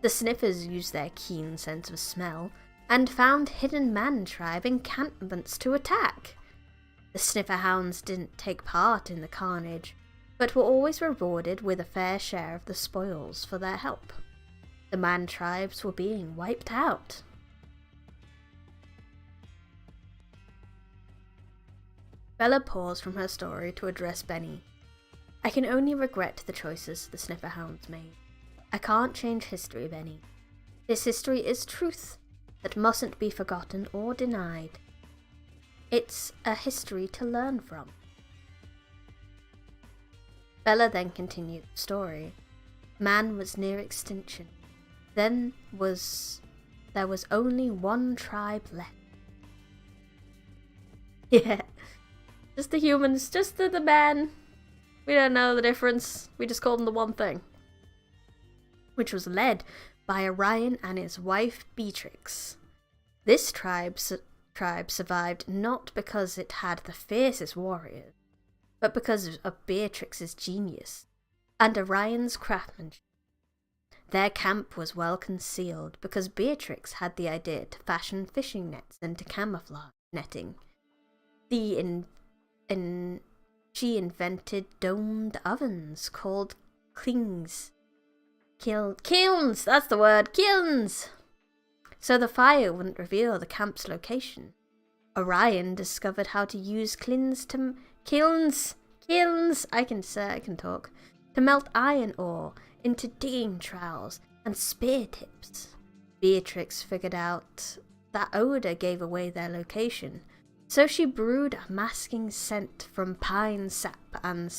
The sniffers used their keen sense of smell and found hidden man tribe encampments to attack. The sniffer hounds didn't take part in the carnage, but were always rewarded with a fair share of the spoils for their help. The man tribes were being wiped out. Bella paused from her story to address Benny. I can only regret the choices the sniffer hounds made. I can't change history, Benny. This history is truth that mustn't be forgotten or denied. It's a history to learn from. Bella then continued the story. Man was near extinction. There was only one tribe left. Yeah, just the humans, just the man. We don't know the difference. We just called them the one thing. Which was led by Orion and his wife Beatrix. This tribe survived not because it had the fiercest warriors, but because of Beatrix's genius and Orion's craftsmanship. Their camp was well concealed because Beatrix had the idea to fashion fishing nets into camouflage netting. She invented domed ovens called kilns. Kilns! That's the word! Kilns! So the fire wouldn't reveal the camp's location. Orion discovered how to use kilns, I can talk, to melt iron ore into digging trowels and spear tips. Beatrix figured out that odor gave away their location, so she brewed a masking scent from pine sap and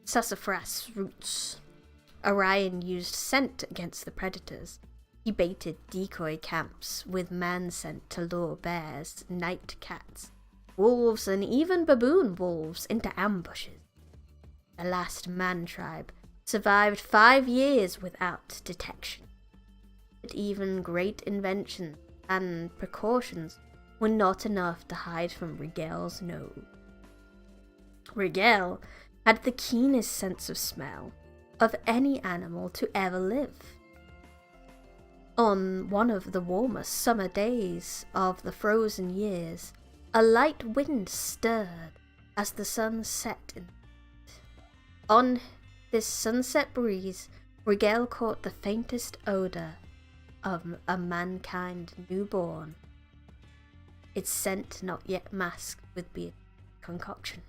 sassafras roots. Orion used scent against the predators. He baited decoy camps with man scent to lure bears, night cats, wolves, and even baboon wolves into ambushes. The last man tribe survived 5 years without detection. But even great inventions and precautions were not enough to hide from Rigel's nose. Rigel had the keenest sense of smell of any animal to ever live. On one of the warmest summer days of the frozen years, a light wind stirred as the sun set in. On this sunset breeze, Rigel caught the faintest odour of a mankind newborn, its scent not yet masked with beer concoction.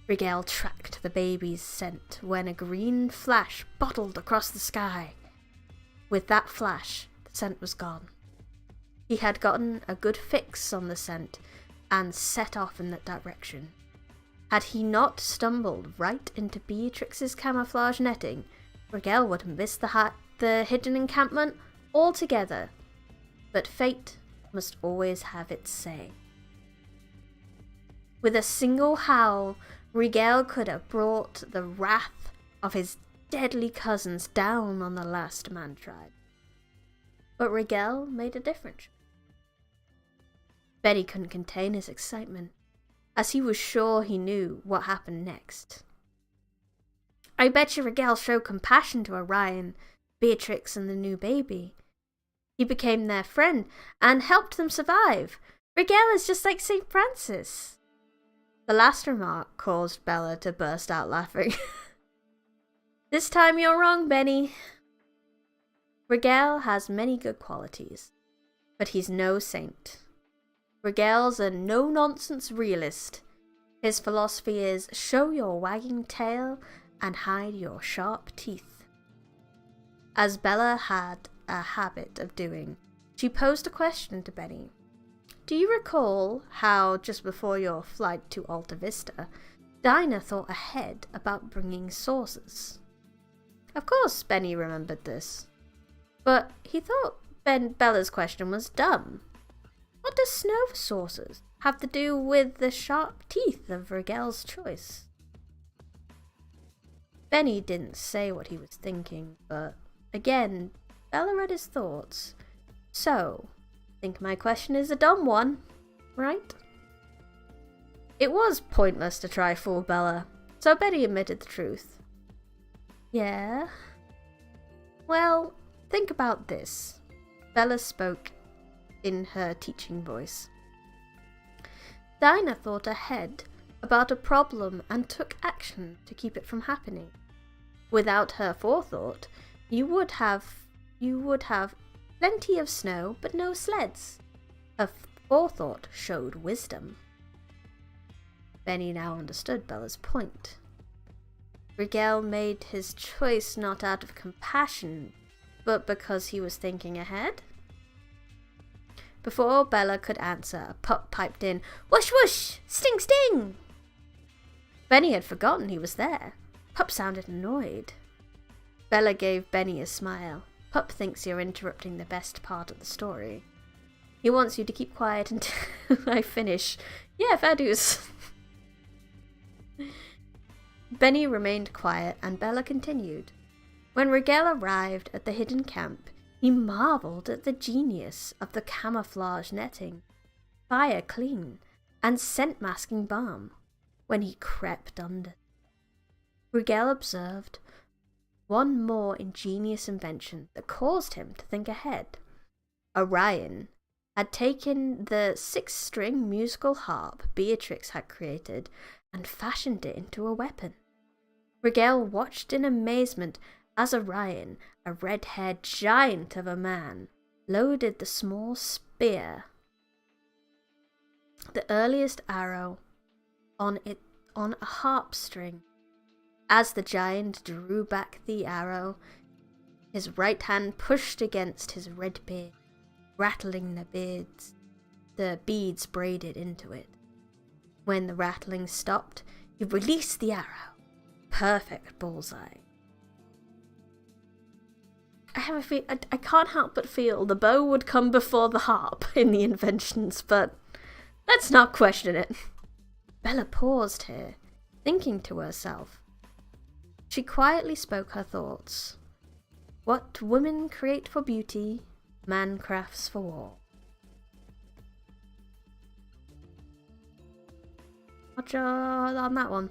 Rigel tracked the baby's scent when a green flash bottled across the sky. With that flash, the scent was gone. He had gotten a good fix on the scent and set off in that direction. Had he not stumbled right into Beatrix's camouflage netting, Rigel would have missed the hidden encampment altogether. But fate must always have its say. With a single howl, Rigel could have brought the wrath of his deadly cousins down on the last man tribe. But Rigel made a difference. Benny couldn't contain his excitement, as he was sure he knew what happened next. I bet you Rigel showed compassion to Orion, Beatrix, and the new baby. He became their friend and helped them survive. Rigel is just like St. Francis. The last remark caused Bella to burst out laughing. This time you're wrong, Benny. Rigel has many good qualities, but he's no saint. Rigel's a no-nonsense realist. His philosophy is show your wagging tail and hide your sharp teeth. As Bella had a habit of doing, she posed a question to Benny. Do you recall how, just before your flight to Alta Vista, Dinah thought ahead about bringing saucers? Of course Benny remembered this, but he thought Bella's question was dumb. What does snow saucers have to do with the sharp teeth of Rigel's choice? Benny didn't say what he was thinking, but again, Bella read his thoughts. So, I think my question is a dumb one, right? It was pointless to try fool Bella, so Benny admitted the truth. Yeah? Well, think about this. Bella spoke in her teaching voice. Dinah thought ahead about a problem and took action to keep it from happening. Without her forethought, you would have plenty of snow but no sleds. Her forethought showed wisdom. Benny now understood Bella's point. Rigel made his choice not out of compassion, but because he was thinking ahead. Before Bella could answer, Pup piped in, "Whoosh whoosh! Sting sting!" Benny had forgotten he was there. Pup sounded annoyed. Bella gave Benny a smile. Pup thinks you're interrupting the best part of the story. He wants you to keep quiet until I finish. Yeah, fair dues. Benny remained quiet and Bella continued. When Rigel arrived at the hidden camp, he marveled at the genius of the camouflage netting, fire clean, and scent masking balm. When he crept under, Rigel observed one more ingenious invention that caused him to think ahead. Orion had taken the 6-string musical harp Beatrix had created and fashioned it into a weapon. Rigel watched in amazement as Orion, a red-haired giant of a man, loaded the small spear, the earliest arrow, on a harp string. As the giant drew back the arrow, his right hand pushed against his red beard, rattling the beads braided into it. When the rattling stopped, he released the arrow. Perfect bullseye. I can't help but feel the bow would come before the harp in the inventions, but let's not question it. Bella paused here, thinking to herself. She quietly spoke her thoughts. What women create for beauty, man crafts for war. Roger on that one.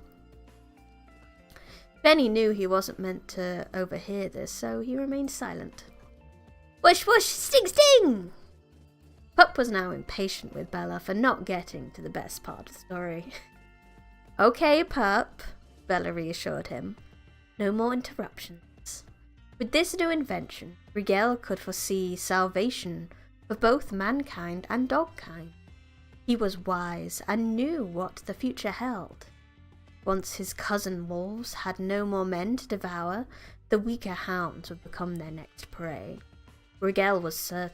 Benny knew he wasn't meant to overhear this, so he remained silent. Whoosh whoosh, sting sting! Pup was now impatient with Bella for not getting to the best part of the story. Okay, Pup, Bella reassured him. No more interruptions. With this new invention, Rigel could foresee salvation for both mankind and dogkind. He was wise and knew what the future held. Once his cousin wolves had no more men to devour, the weaker hounds would become their next prey. Rigel was so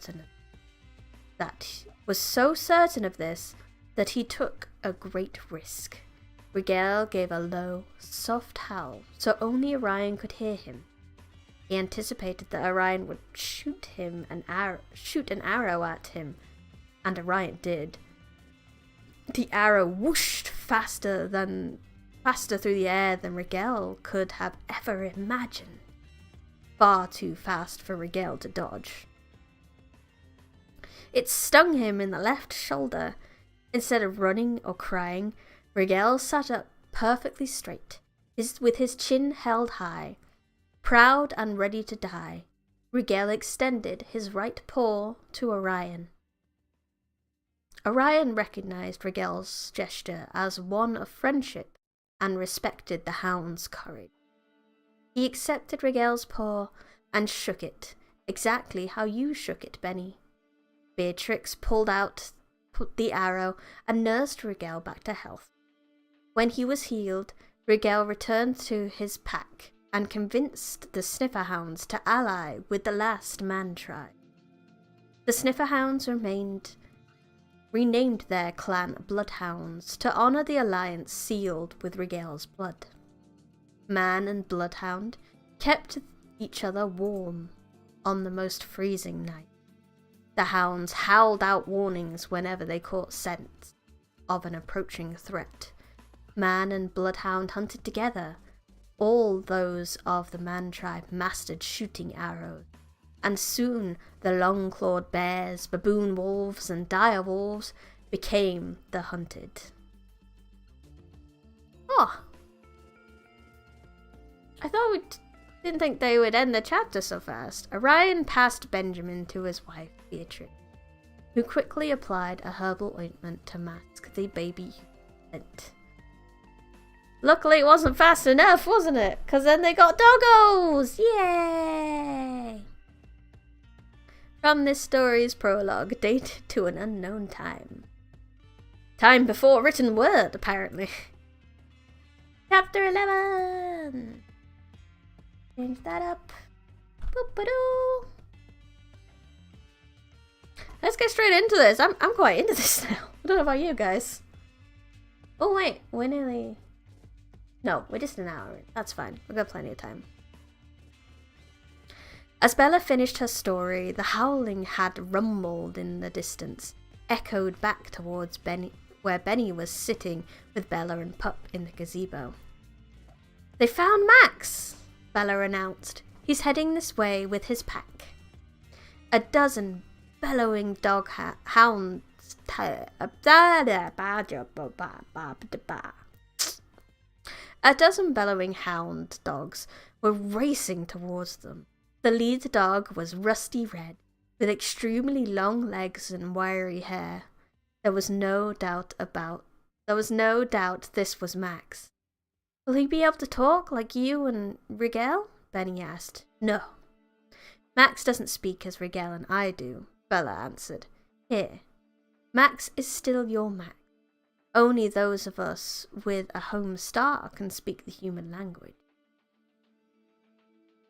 certain of this that he took a great risk. Rigel gave a low, soft howl so only Orion could hear him. He anticipated that Orion would shoot an arrow at him, and Orion did. The arrow whooshed faster through the air than Rigel could have ever imagined. Far too fast for Rigel to dodge. It stung him in the left shoulder. Instead of running or crying, Rigel sat up perfectly straight, with his chin held high. Proud and ready to die, Rigel extended his right paw to Orion. Orion recognized Rigel's gesture as one of friendship and respected the hound's courage. He accepted Rigel's paw and shook it, exactly how you shook it, Benny. Beatrix pulled out the arrow and nursed Rigel back to health. When he was healed, Rigel returned to his pack and convinced the Snifferhounds to ally with the last man tribe. The Snifferhounds renamed their clan Bloodhounds to honor the alliance sealed with Rigel's blood. Man and Bloodhound kept each other warm on the most freezing night. The hounds howled out warnings whenever they caught scent of an approaching threat. Man and Bloodhound hunted together. All those of the man tribe mastered shooting arrows, and soon the long-clawed bears, baboon wolves, and dire wolves became the hunted. Oh! Didn't think they would end the chapter so fast. Orion passed Benjamin to his wife, Beatrix, who quickly applied a herbal ointment to mask the baby scent. Luckily it wasn't fast enough, wasn't it? Because then they got doggos! Yay! From this story's prologue, dated to an unknown time. Time before written word, apparently. Chapter 11! Change that up. Boop-a-doo. Let's get straight into this. I'm quite into this now. I don't know about you guys. Oh wait, we're nearly... No, we're just an hour in. That's fine. We've got plenty of time. As Bella finished her story, the howling had rumbled in the distance, echoed back towards Benny, where Benny was sitting with Bella and Pup in the gazebo. They found Max, Bella announced. He's heading this way with his pack. A dozen bellowing hounds. A dozen bellowing hound dogs were racing towards them. The lead dog was rusty red, with extremely long legs and wiry hair. There was no doubt this was Max. Will he be able to talk like you and Rigel? Benny asked. No. Max doesn't speak as Rigel and I do, Bella answered. Here. Max is still your Max. Only those of us with a home star can speak the human language.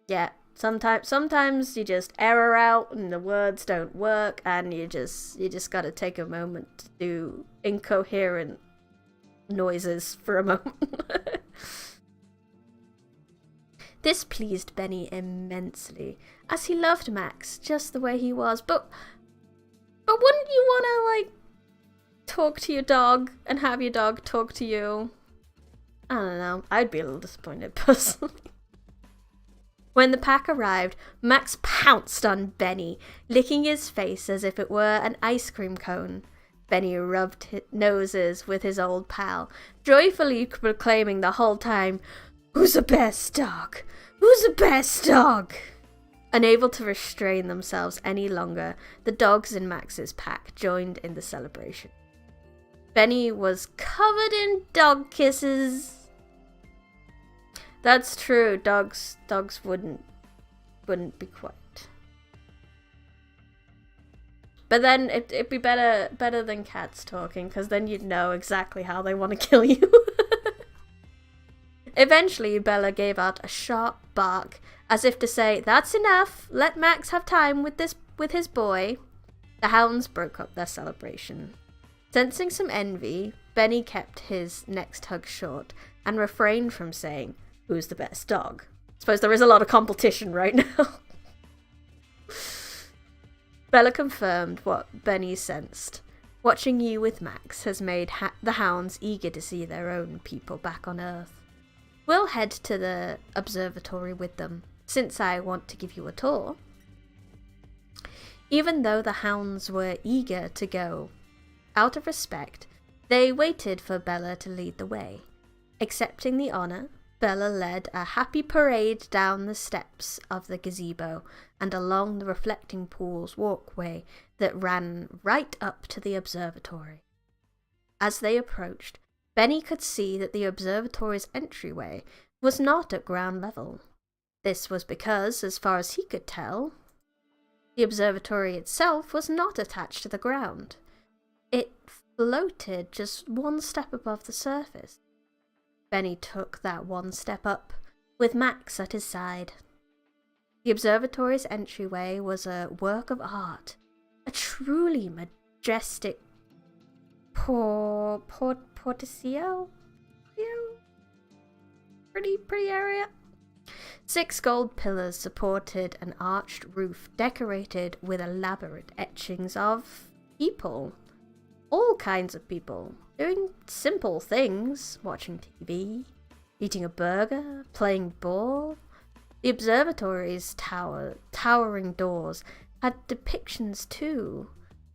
Yeah, sometimes you just error out and the words don't work, and you just gotta take a moment to do incoherent noises for a moment. This pleased Benny immensely, as he loved Max just the way he was, but wouldn't you wanna, talk to your dog and have your dog talk to you? I don't know, I'd be a little disappointed personally. When the pack arrived, Max pounced on Benny, licking his face as if it were an ice cream cone. Benny rubbed his noses with his old pal, joyfully proclaiming the whole time, "Who's the best dog? Who's the best dog?" Unable to restrain themselves any longer, the dogs in Max's pack joined in the celebration. Benny was covered in dog kisses. That's true. Dogs wouldn't be quite. But then it'd be better than cats talking, because then you'd know exactly how they want to kill you. Eventually, Bella gave out a sharp bark, as if to say, "That's enough. Let Max have time with his boy." The hounds broke up their celebration. Sensing some envy, Benny kept his next hug short and refrained from saying, "Who's the best dog?" Suppose there is a lot of competition right now. Bella confirmed what Benny sensed. Watching you with Max has made the hounds eager to see their own people back on Earth. We'll head to the observatory with them, since I want to give you a tour. Even though the hounds were eager to go, out of respect, they waited for Bella to lead the way. Accepting the honor, Bella led a happy parade down the steps of the gazebo and along the reflecting pool's walkway that ran right up to the observatory. As they approached, Benny could see that the observatory's entryway was not at ground level. This was because, as far as he could tell, the observatory itself was not attached to the ground. It floated just one step above the surface. Benny took that one step up, with Max at his side. The observatory's entryway was a work of art, a truly majestic porticio? Pretty area. 6 gold pillars supported an arched roof decorated with elaborate etchings of people. All kinds of people, doing simple things, watching TV, eating a burger, playing ball. The observatory's towering doors had depictions too.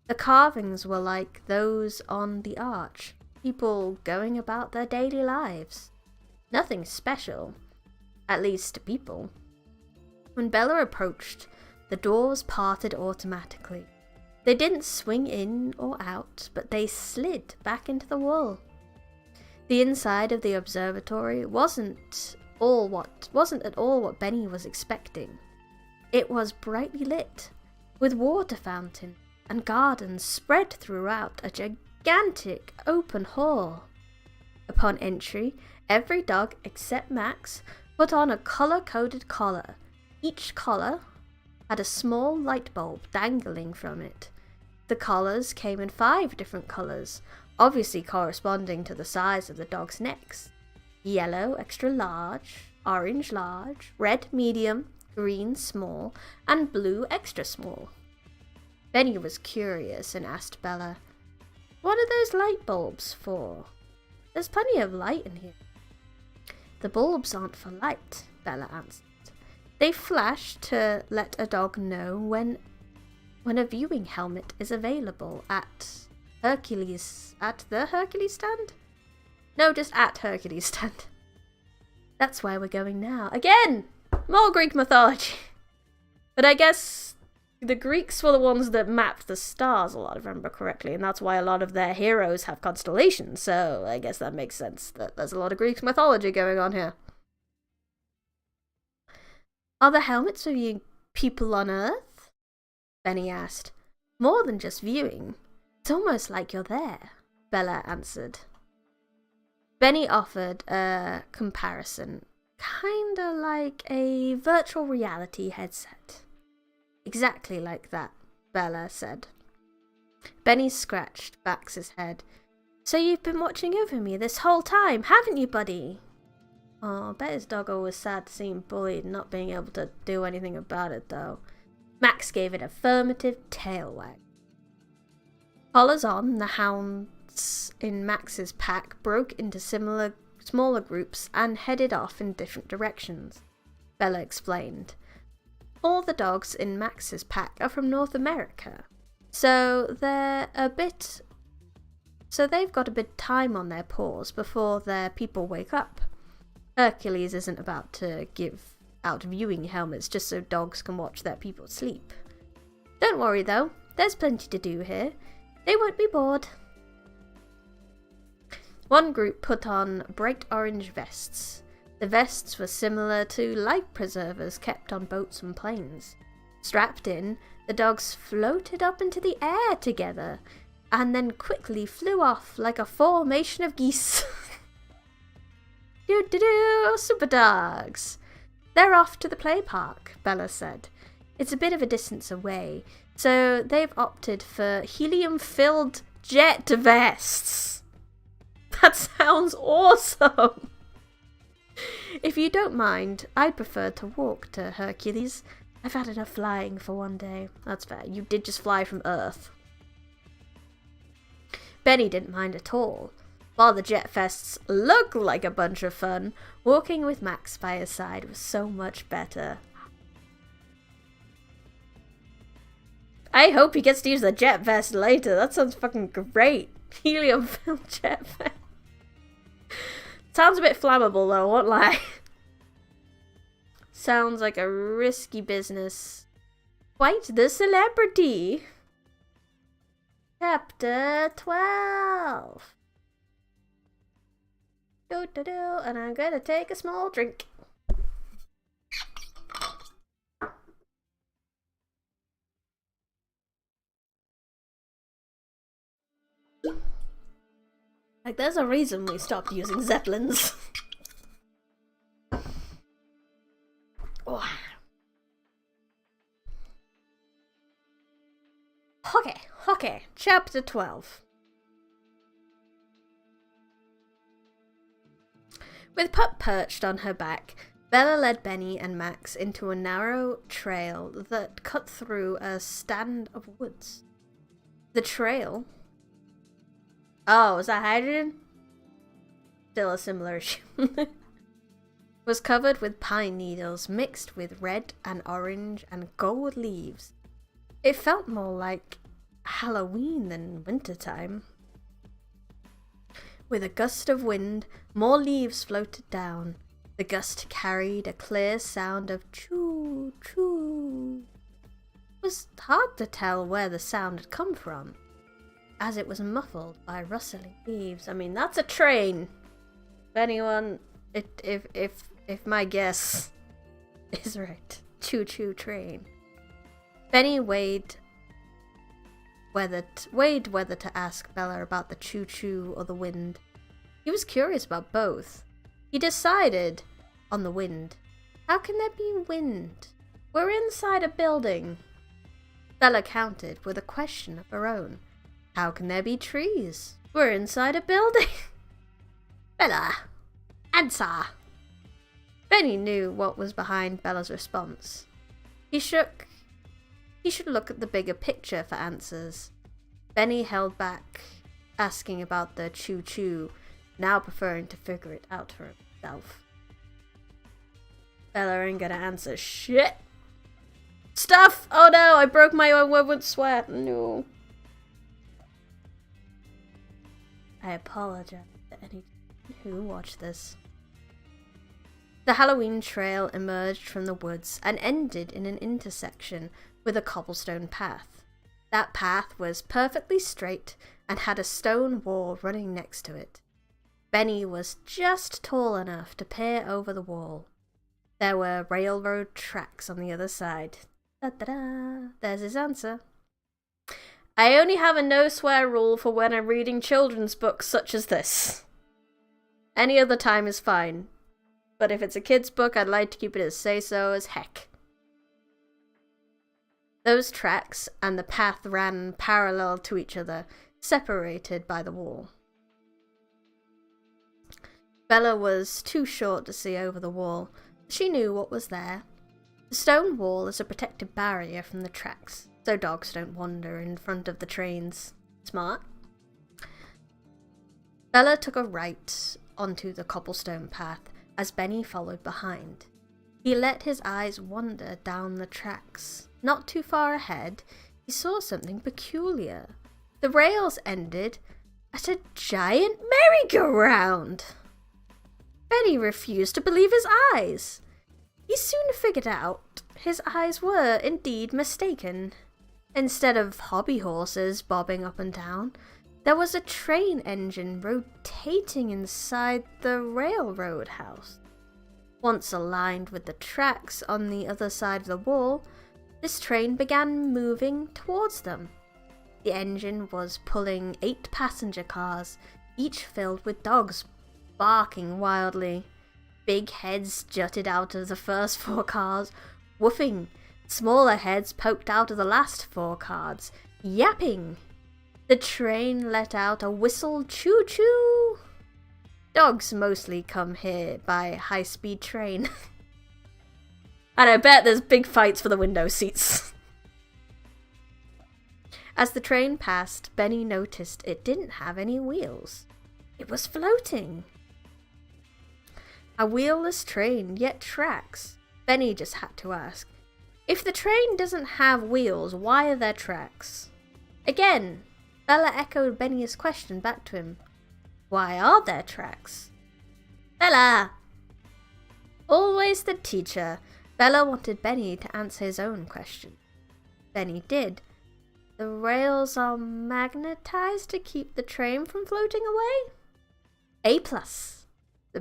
The carvings were like those on the arch, people going about their daily lives. Nothing special, at least to people. When Bella approached, the doors parted automatically. They didn't swing in or out, but they slid back into the wall. The inside of the observatory wasn't at all what Benny was expecting. It was brightly lit, with water fountain and gardens spread throughout a gigantic open hall. Upon entry, every dog except Max put on a color-coded collar. Each collar had a small light bulb dangling from it. The collars came in 5 different colors, obviously corresponding to the size of the dog's necks. Yellow, extra large, orange, large, red, medium, green, small, and blue, extra small. Benny was curious and asked Bella, "What are those light bulbs for? There's plenty of light in here." "The bulbs aren't for light," Bella answered. "They flash to let a dog know when a viewing helmet is available at the Hercules stand? No, just at Hercules stand. That's where we're going now. Again! More Greek mythology! But I guess the Greeks were the ones that mapped the stars a lot, if I remember correctly, and that's why a lot of their heroes have constellations, so I guess that makes sense that there's a lot of Greek mythology going on here. "Are the helmets for viewing people on Earth?" Benny asked. "More than just viewing. It's almost like you're there," Bella answered. Benny offered a comparison, kinda like a virtual reality headset. "Exactly like that," Bella said. Benny scratched Max's head. "So you've been watching over me this whole time, haven't you, buddy?" Oh, I bet his doggo was sad to see him bullied and not being able to do anything about it, though. Max gave an affirmative tail wag. Collars on, the hounds in Max's pack broke into smaller groups and headed off in different directions. Bella explained. "All the dogs in Max's pack are from North America, so they've got a bit of time on their paws before their people wake up. Hercules isn't about to give out viewing helmets just so dogs can watch their people sleep. Don't worry though, there's plenty to do here. They won't be bored." One group put on bright orange vests. The vests were similar to life preservers kept on boats and planes. Strapped in, the dogs floated up into the air together and then quickly flew off like a formation of geese. "Do-do-do, super dogs! They're off to the play park," Bella said. "It's a bit of a distance away, so they've opted for helium-filled jet vests." That sounds awesome! "If you don't mind, I'd prefer to walk to Hercules. I've had enough flying for one day." That's fair, you did just fly from Earth. Benny didn't mind at all. While the jet vests looked like a bunch of fun, walking with Max by his side was so much better. I hope he gets to use the jet vest later. That sounds fucking great. Helium-filled jet vest. Sounds a bit flammable though, won't lie. Sounds like a risky business. Quite the celebrity. Chapter 12. Do-do-do, and I'm gonna take a small drink. Like, there's a reason we stopped using Zeppelins. Oh. Okay, chapter 12. With Pup perched on her back, Bella led Benny and Max into a narrow trail that cut through a stand of woods. The trail... Oh, is that hydrogen? Still a similar issue. Was covered with pine needles mixed with red and orange and gold leaves. It felt more like Halloween than wintertime. With a gust of wind, more leaves floated down. The gust carried a clear sound of choo choo. It was hard to tell where the sound had come from, as it was muffled by rustling leaves. I mean, that's a train. If anyone, if my guess is right, choo choo train. Benny weighed whether to ask Bella about the choo choo or the wind. He was curious about both. He decided on the wind. How can there be wind? We're inside a building. Bella countered with a question of her own. How can there be trees? We're inside a building. Bella, answer. Benny knew what was behind Bella's response. He should look at the bigger picture for answers. Benny held back, asking about the choo-choo, now preferring to figure it out for himself. Bella ain't gonna answer shit. Stuff! Oh no, I broke my own word with sweat. No. I apologize to anyone who watched this. The Halloween trail emerged from the woods and ended in an intersection with a cobblestone path. That path was perfectly straight and had a stone wall running next to it. Benny was just tall enough to peer over the wall. There were railroad tracks on the other side. Da-da-da. There's his answer. I only have a no-swear rule for when I'm reading children's books such as this. Any other time is fine. But if it's a kid's book, I'd like to keep it as say-so as heck. Those tracks and the path ran parallel to each other, separated by the wall. Bella was too short to see over the wall. She knew what was there. The stone wall is a protective barrier from the tracks, so dogs don't wander in front of the trains. Smart. Bella took a right onto the cobblestone path as Benny followed behind. He let his eyes wander down the tracks. Not too far ahead, he saw something peculiar. The rails ended at a giant merry-go-round. Benny refused to believe his eyes. He soon figured out his eyes were indeed mistaken. Instead of hobby horses bobbing up and down, there was a train engine rotating inside the railroad house. Once aligned with the tracks on the other side of the wall, this train began moving towards them. The engine was pulling 8 passenger cars, each filled with dogs barking wildly. Big heads jutted out of the first 4 cars, woofing. Smaller heads poked out of the last 4 cars, yapping. The train let out a whistled choo-choo. Dogs mostly come here by high-speed train. And I bet there's big fights for the window seats. As the train passed, Benny noticed it didn't have any wheels. It was floating. A wheelless train, yet tracks. Benny just had to ask, if the train doesn't have wheels, why are there tracks? Again, Bella echoed Benny's question back to him. Why are there tracks? Bella! Always the teacher, Bella wanted Benny to answer his own question. Benny did. The rails are magnetized to keep the train from floating away? A+,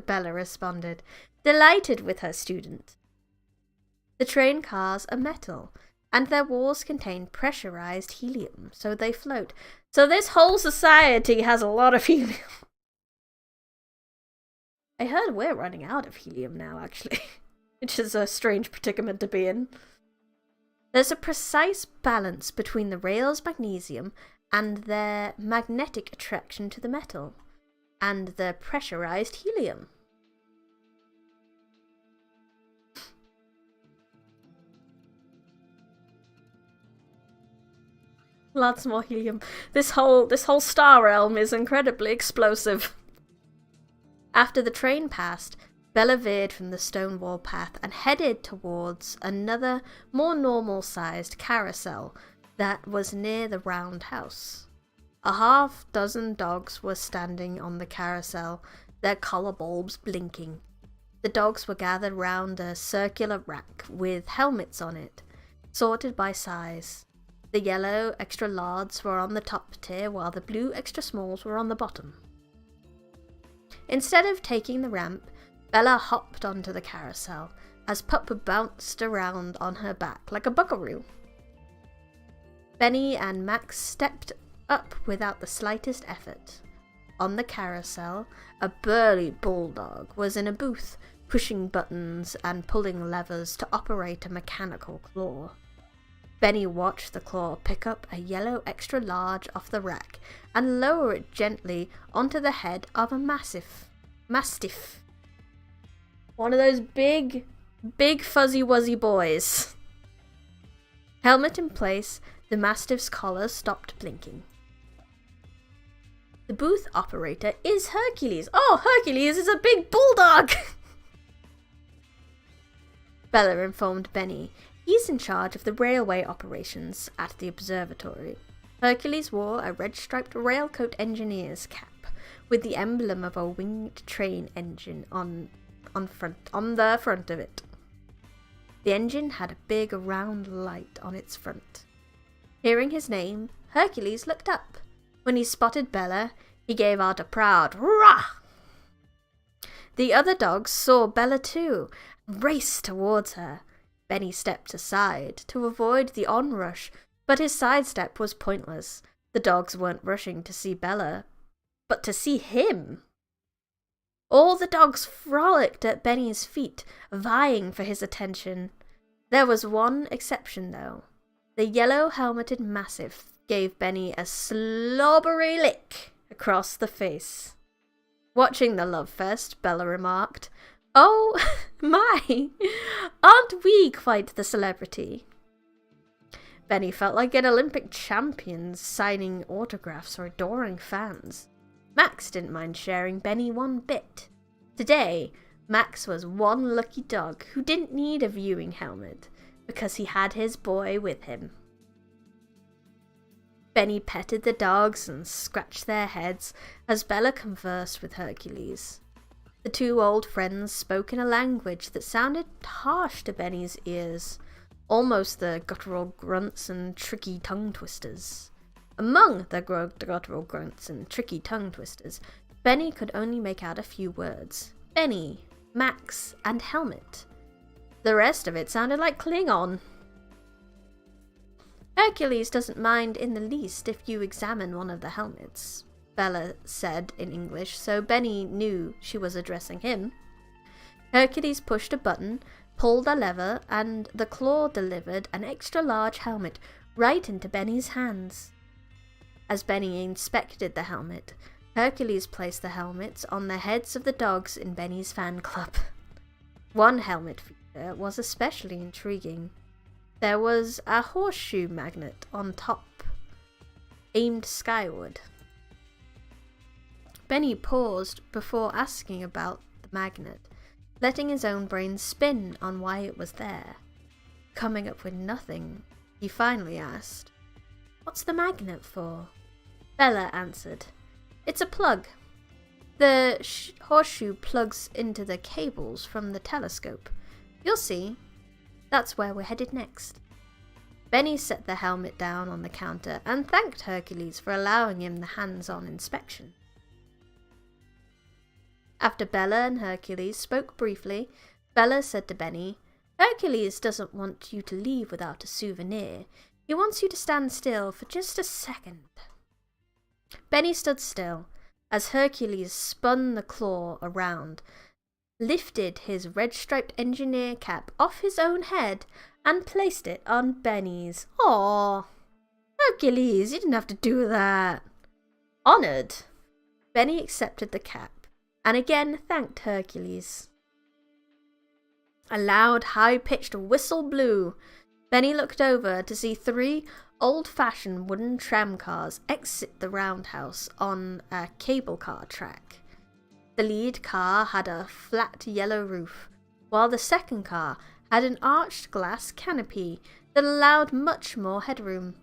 Bella responded, delighted with her student. The train cars are metal, and their walls contain pressurized helium, so they float. So this whole society has a lot of helium. I heard we're running out of helium now, actually, which is a strange predicament to be in. There's a precise balance between the rail's magnesium and their magnetic attraction to the metal, and the pressurized helium. Lots more helium. This whole star realm is incredibly explosive. After the train passed, Bella veered from the stone wall path and headed towards another, more normal-sized carousel that was near the round house. A half-dozen dogs were standing on the carousel, their collar bulbs blinking. The dogs were gathered round a circular rack with helmets on it, sorted by size. The yellow extra larges were on the top tier, while the blue extra smalls were on the bottom. Instead of taking the ramp, Bella hopped onto the carousel as Pup bounced around on her back like a buckaroo. Benny and Max stepped up without the slightest effort. on the carousel, a burly bulldog was in a booth, pushing buttons and pulling levers to operate a mechanical claw. Benny watched the claw pick up a yellow extra large off the rack and lower it gently onto the head of a mastiff. One of those big fuzzy wuzzy boys. Helmet in place, the mastiff's collar stopped blinking. The booth operator is Hercules. Oh, Hercules is a big bulldog! Bella informed Benny. He's in charge of the railway operations at the observatory. Hercules wore a red-striped railcoat engineer's cap with the emblem of a winged train engine on the front of it. The engine had a big round light on its front. Hearing his name, Hercules looked up. When he spotted Bella, he gave out a proud "Rah!" The other dogs saw Bella too and raced towards her. Benny stepped aside to avoid the onrush, but his sidestep was pointless. The dogs weren't rushing to see Bella, but to see him. All the dogs frolicked at Benny's feet, vying for his attention. There was one exception, though. The yellow-helmeted mastiff gave Benny a slobbery lick across the face. Watching the love fest, Bella remarked, "Oh, my! Aren't we quite the celebrity?" Benny felt like an Olympic champion signing autographs or adoring fans. Max didn't mind sharing Benny one bit. Today, Max was one lucky dog who didn't need a viewing helmet because he had his boy with him. Benny petted the dogs and scratched their heads as Bella conversed with Hercules. The two old friends spoke in a language that sounded harsh to Benny's ears, almost the guttural grunts and tricky tongue twisters. Among the guttural grunts and tricky tongue twisters, Benny could only make out a few words. Benny, Max, and helmet. The rest of it sounded like Klingon. Hercules doesn't mind in the least if you examine one of the helmets, Bella said in English, so Benny knew she was addressing him. Hercules pushed a button, pulled a lever, and the claw delivered an extra large helmet right into Benny's hands. As Benny inspected the helmet, Hercules placed the helmets on the heads of the dogs in Benny's fan club. One helmet feature was especially intriguing. There was a horseshoe magnet on top, aimed skyward. Benny paused before asking about the magnet, letting his own brain spin on why it was there. Coming up with nothing, he finally asked, "What's the magnet for?" Bella answered, "It's a plug. The horseshoe plugs into the cables from the telescope. You'll see. That's where we're headed next." Benny set the helmet down on the counter and thanked Hercules for allowing him the hands-on inspection. After Bella and Hercules spoke briefly, Bella said to Benny, "Hercules doesn't want you to leave without a souvenir. He wants you to stand still for just a second." Benny stood still as Hercules spun the claw around, lifted his red-striped engineer cap off his own head, and placed it on Benny's. "Aw, Hercules, you didn't have to do that." Honored, Benny accepted the cap and again thanked Hercules. A loud, high-pitched whistle blew. Benny looked over to see 3 old-fashioned wooden tramcars exit the roundhouse on a cable car track. The lead car had a flat yellow roof, while the second car had an arched glass canopy that allowed much more headroom.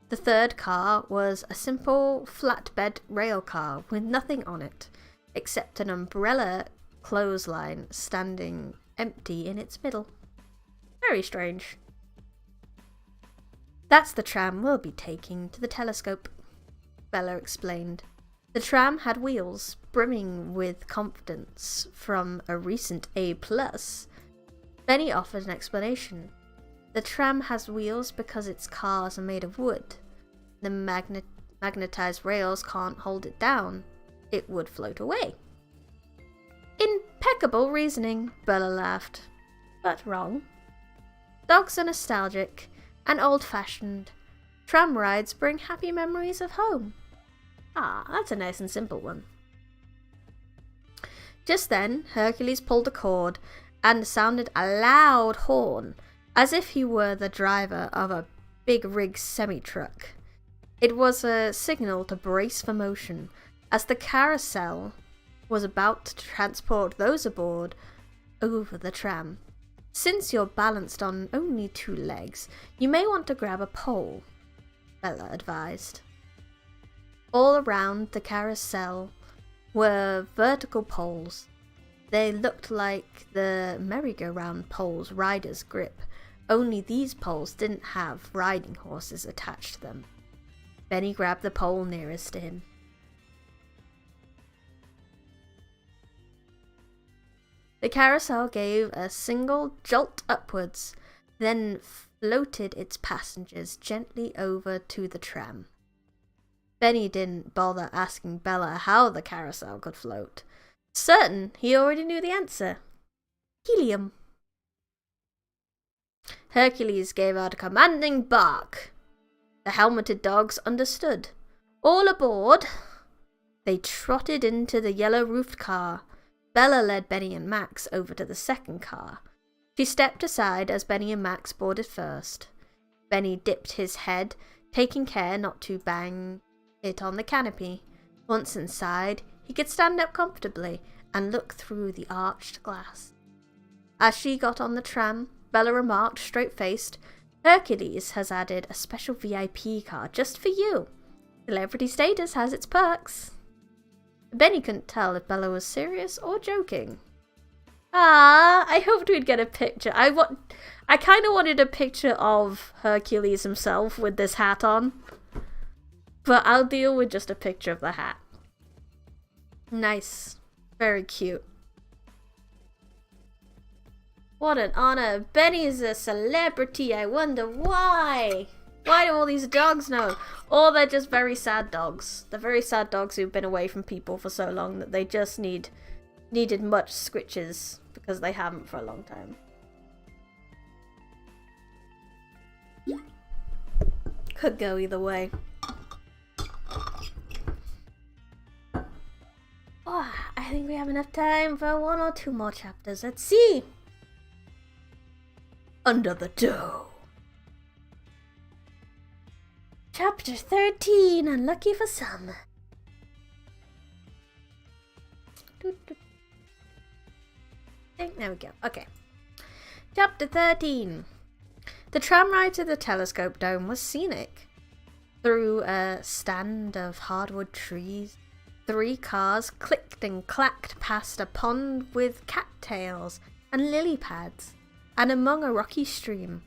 The third car was a simple flatbed rail car with nothing on it, except an umbrella clothesline standing empty in its middle. Very strange. "That's the tram we'll be taking to the telescope," Bella explained. The tram had wheels, brimming with confidence from a recent A+. Benny offered an explanation. "The tram has wheels because its cars are made of wood. The magnetized rails can't hold it down. it would float away. Impeccable reasoning, Bella laughed. But wrong. Dogs are nostalgic and old-fashioned. Tram rides bring happy memories of home. Ah, that's a nice and simple one. Just then, Hercules pulled a cord and sounded a loud horn, as if he were the driver of a big rig semi-truck. It was a signal to brace for motion, as the carousel was about to transport those aboard over the tram. Since you're balanced on only 2 legs, you may want to grab a pole, Bella advised. All around the carousel were vertical poles. They looked like the merry-go-round poles riders grip, only these poles didn't have riding horses attached to them. Benny grabbed the pole nearest to him. The carousel gave a single jolt upwards, then floated its passengers gently over to the tram. Benny didn't bother asking Bella how the carousel could float. Certain he already knew the answer. Helium. Hercules gave out a commanding bark. The helmeted dogs understood. All aboard! They trotted into the yellow-roofed car. Bella led Benny and Max over to the second car. She stepped aside as Benny and Max boarded first. Benny dipped his head, taking care not to bang it on the canopy. Once inside, he could stand up comfortably and look through the arched glass. As she got on the tram, Bella remarked, straight-faced, "Hercules has added a special VIP card just for you. Celebrity status has its perks." Benny couldn't tell if Bella was serious or joking. Ah, I hoped we'd get a picture. I kind of wanted a picture of Hercules himself with this hat on. But I'll deal with just a picture of the hat. Nice. Very cute. What an honor. Benny is a celebrity. I wonder why. Why do all these dogs know? Or they're just very sad dogs. They're very sad dogs who've been away from people for so long that they just needed much scritches because they haven't for a long time. Could go either way. Oh, I think we have enough time for 1 or 2 more chapters. Let's see. Under the Dough. Chapter 13, unlucky for some. There we go. Okay. Chapter 13. The tram ride to the telescope dome was scenic. Through a stand of hardwood trees, 3 cars clicked and clacked past a pond with cattails and lily pads, and among a rocky stream.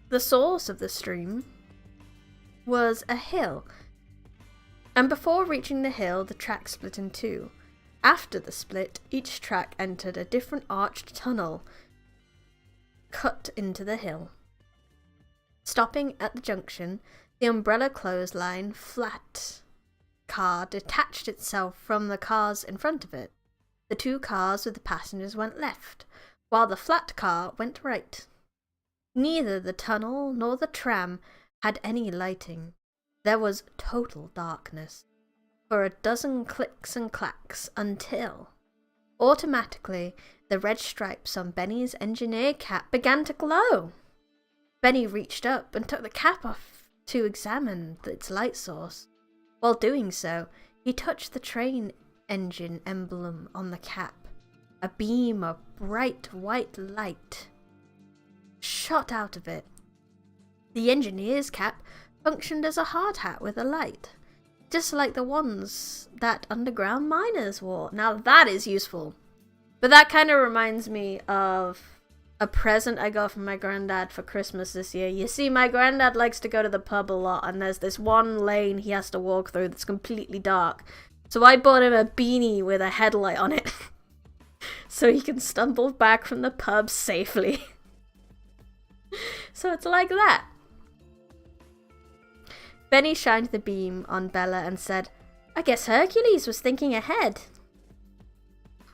The source of the stream was a hill, and before reaching the hill, the track split in 2. After the split, each track entered a different arched tunnel cut into the hill. Stopping at the junction, the umbrella clothesline flat car detached itself from the cars in front of it. The 2 cars with the passengers went left, while the flat car went right. Neither the tunnel nor the tram had any lighting. There was total darkness for a dozen clicks and clacks until, automatically, the red stripes on Benny's engineer cap began to glow. Benny reached up and took the cap off to examine its light source. While doing so, he touched the train engine emblem on the cap. A beam of bright white light shot out of it. The engineer's cap functioned as a hard hat with a light, just like the ones that underground miners wore. Now that is useful. But that kind of reminds me of a present I got from my granddad for Christmas this year. You see, my granddad likes to go to the pub a lot, and there's this one lane he has to walk through that's completely dark. So I bought him a beanie with a headlight on it, so he can stumble back from the pub safely. So it's like that. Benny shined the beam on Bella and said, I guess Hercules was thinking ahead.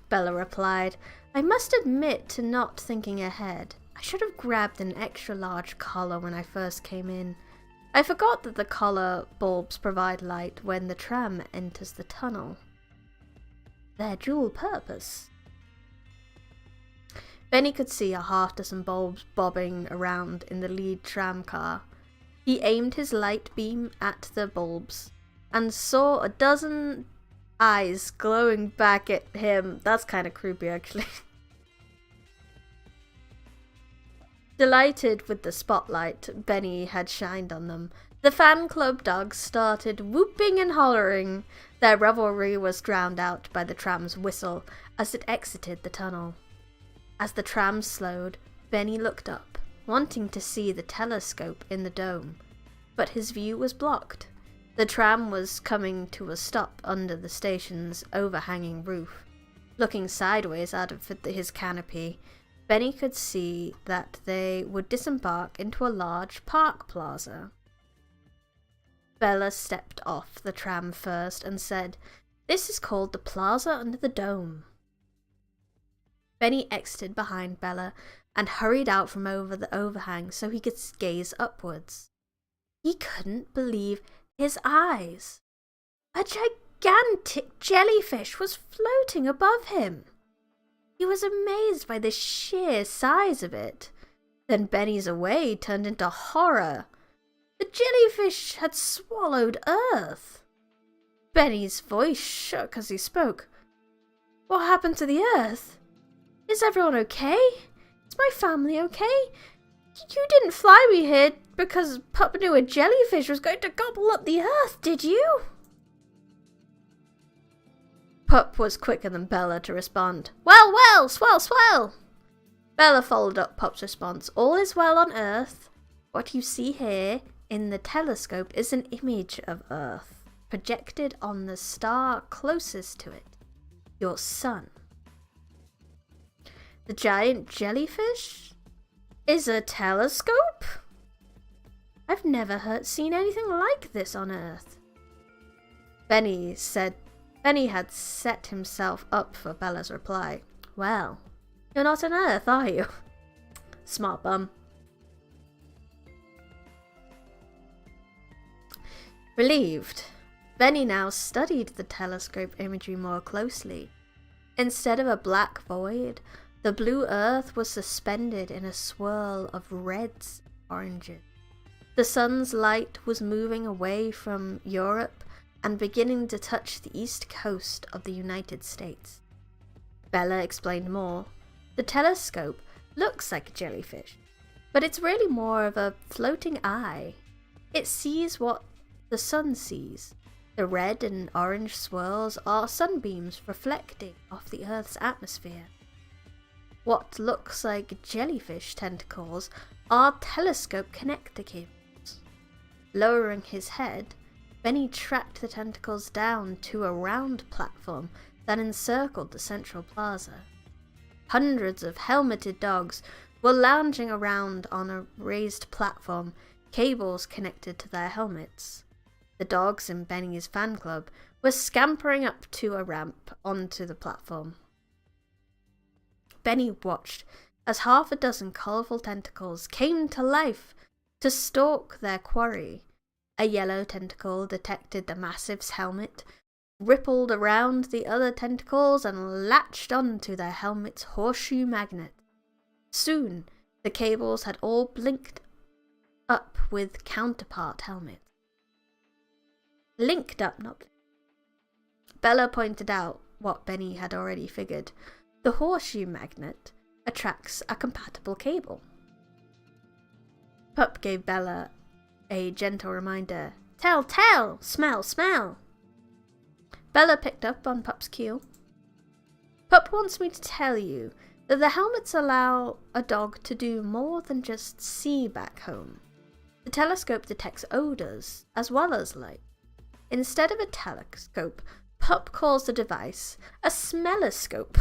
Bella replied, I must admit to not thinking ahead. I should have grabbed an extra large collar when I first came in. I forgot that the collar bulbs provide light when the tram enters the tunnel. Their dual purpose. Benny could see a half-dozen bulbs bobbing around in the lead tram car. He aimed his light beam at the bulbs and saw a dozen eyes glowing back at him. That's kind of creepy, actually. Delighted with the spotlight Benny had shined on them, the fan club dogs started whooping and hollering. Their revelry was drowned out by the tram's whistle as it exited the tunnel. As the tram slowed, Benny looked up, wanting to see the telescope in the dome, but his view was blocked. The tram was coming to a stop under the station's overhanging roof. Looking sideways out of his canopy, Benny could see that they would disembark into a large park plaza. Bella stepped off the tram first and said, "This is called the Plaza Under the Dome." Benny exited behind Bella and hurried out from over the overhang so he could gaze upwards. He couldn't believe his eyes. A gigantic jellyfish was floating above him. He was amazed by the sheer size of it. Then Benny's away turned into horror. The jellyfish had swallowed Earth. Benny's voice shook as he spoke. What happened to the Earth? Is everyone okay? Is my family okay? You didn't fly me here because Pup knew a jellyfish was going to gobble up the Earth, did you? Pup was quicker than Bella to respond. Well, well, swell, swell. Bella followed up Pup's response. All is well on Earth. What you see here in the telescope is an image of Earth, projected on the star closest to it, your sun. The giant jellyfish is a telescope? I've never seen anything like this on Earth. Benny had set himself up for Bella's reply. Well, you're not on Earth, are you? Smart bum. Relieved, Benny now studied the telescope imagery more closely. Instead of a black void, the blue Earth was suspended in a swirl of reds and oranges. The sun's light was moving away from Europe and beginning to touch the east coast of the United States. Bella explained more. The telescope looks like a jellyfish, but it's really more of a floating eye. It sees what the sun sees. The red and orange swirls are sunbeams reflecting off the Earth's atmosphere. What looks like jellyfish tentacles are telescope connector cables. Lowering his head, Benny tracked the tentacles down to a round platform that encircled the central plaza. Hundreds of helmeted dogs were lounging around on a raised platform, cables connected to their helmets. The dogs in Benny's fan club were scampering up to a ramp onto the platform. Benny watched as half a dozen colourful tentacles came to life to stalk their quarry. A yellow tentacle detected the mastiff's helmet, rippled around the other tentacles and latched onto their helmet's horseshoe magnet. Soon, the cables had all linked up with counterpart helmets. Linked up, not linked. Bella pointed out what Benny had already figured. The horseshoe magnet attracts a compatible cable. Pup gave Bella a gentle reminder. Tell, tell! Smell, smell! Bella picked up on Pup's cue. Pup wants me to tell you that the helmets allow a dog to do more than just see back home. The telescope detects odours as well as light. Instead of a telescope, Pup calls the device a smelloscope.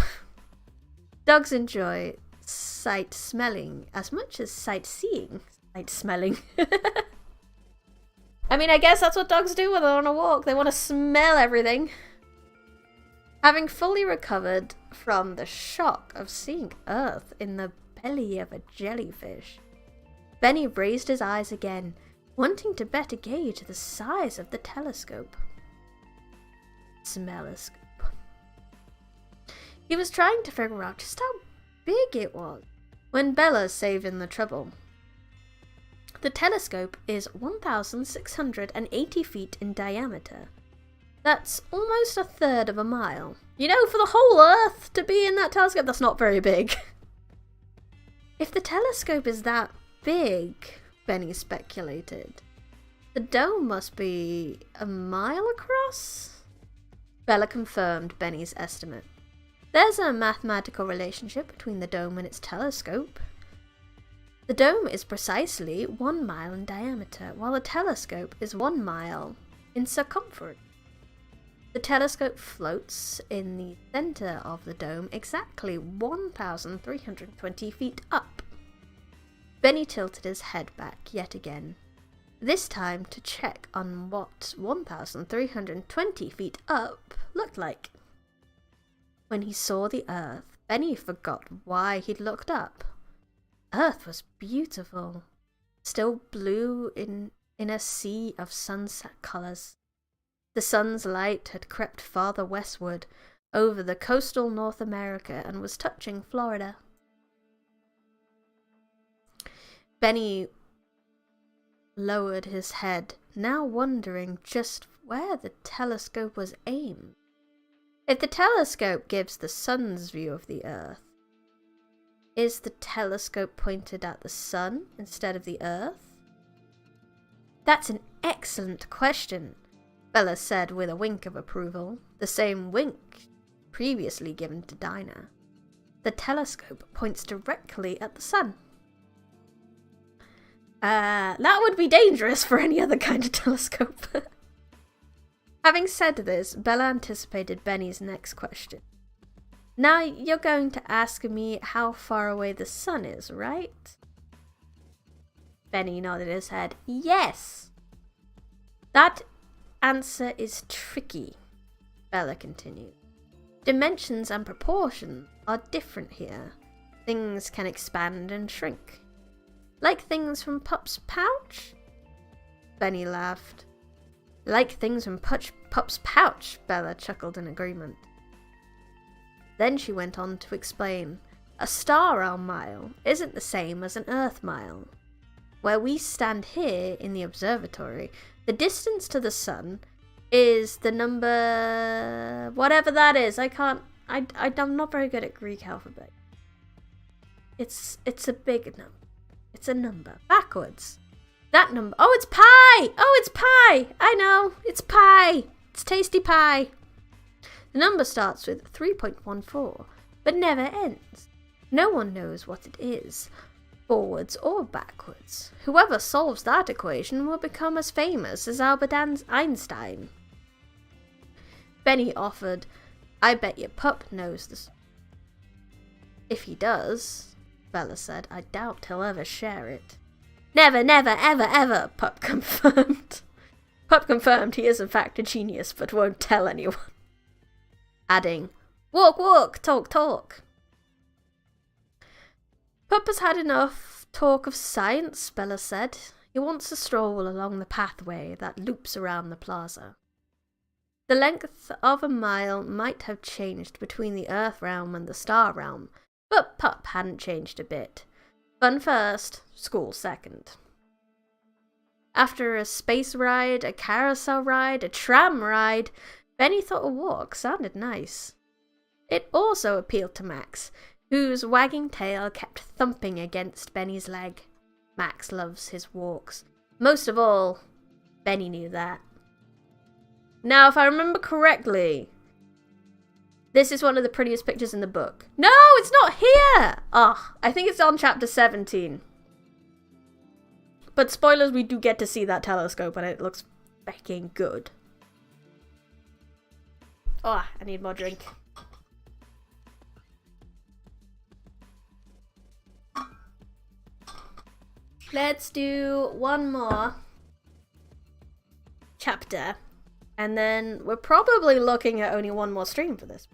Dogs enjoy sight smelling as much as sight seeing. Sight smelling. I mean, I guess that's what dogs do when they're on a walk. They want to smell everything. Having fully recovered from the shock of seeing Earth in the belly of a jellyfish, Benny raised his eyes again, wanting to better gauge the size of the telescope. Smelloscope. He was trying to figure out just how big it was when Bella saved him the trouble. The telescope is 1,680 feet in diameter. That's almost a third of a mile. You know, for the whole Earth to be in that telescope, that's not very big. If the telescope is that big, Benny speculated, the dome must be a mile across? Bella confirmed Benny's estimate. There's a mathematical relationship between the dome and its telescope. The dome is precisely 1 mile in diameter, while the telescope is 1 mile in circumference. The telescope floats in the center of the dome exactly 1,320 feet up. Benny tilted his head back yet again, this time to check on what 1,320 feet up looked like. When he saw the Earth, Benny forgot why he'd looked up. Earth was beautiful, still blue in a sea of sunset colors. The sun's light had crept farther westward over the coastal North America and was touching Florida. Benny lowered his head, now wondering just where the telescope was aimed. If the telescope gives the sun's view of the Earth, is the telescope pointed at the sun instead of the Earth? That's an excellent question, Bella said with a wink of approval, the same wink previously given to Dinah. The telescope points directly at the sun. That would be dangerous for any other kind of telescope. Having said this, Bella anticipated Benny's next question. Now you're going to ask me how far away the sun is, right? Benny nodded his head. Yes! That answer is tricky, Bella continued. Dimensions and proportions are different here. Things can expand and shrink. Like things from Pup's pouch? Benny laughed. Like things from Pup's pouch, Bella chuckled in agreement. Then she went on to explain, a star-realm mile isn't the same as an Earth mile. Where we stand here in the observatory, the distance to the sun is the number... whatever that is. I'm not very good at Greek alphabet. It's a big number. It's a number. Backwards. That number. Oh, it's pi! Oh, it's pi! I know. It's pi. It's tasty pie. The number starts with 3.14, but never ends. No one knows what it is, forwards or backwards. Whoever solves that equation will become as famous as Albert Einstein. Benny offered, I bet your pup knows this. If he does, Bella said, I doubt he'll ever share it. Never, never, ever, ever, Pup confirmed. Pup confirmed he is in fact a genius, but won't tell anyone. Adding, walk, walk, talk, talk. Pup has had enough talk of science, Bella said. He wants to stroll along the pathway that loops around the plaza. The length of a mile might have changed between the Earth realm and the Star realm, but Pup hadn't changed a bit. Fun first, school second. After a space ride, a carousel ride, a tram ride, Benny thought a walk sounded nice. It also appealed to Max, whose wagging tail kept thumping against Benny's leg. Max loves his walks. Most of all, Benny knew that. Now, if I remember correctly, this is one of the prettiest pictures in the book. No, it's not here! Oh, I think it's on chapter 17. But spoilers, we do get to see that telescope and it looks fucking good. Oh, I need more drink. Let's do one more. chapter. And then we're probably looking at only one more stream for this.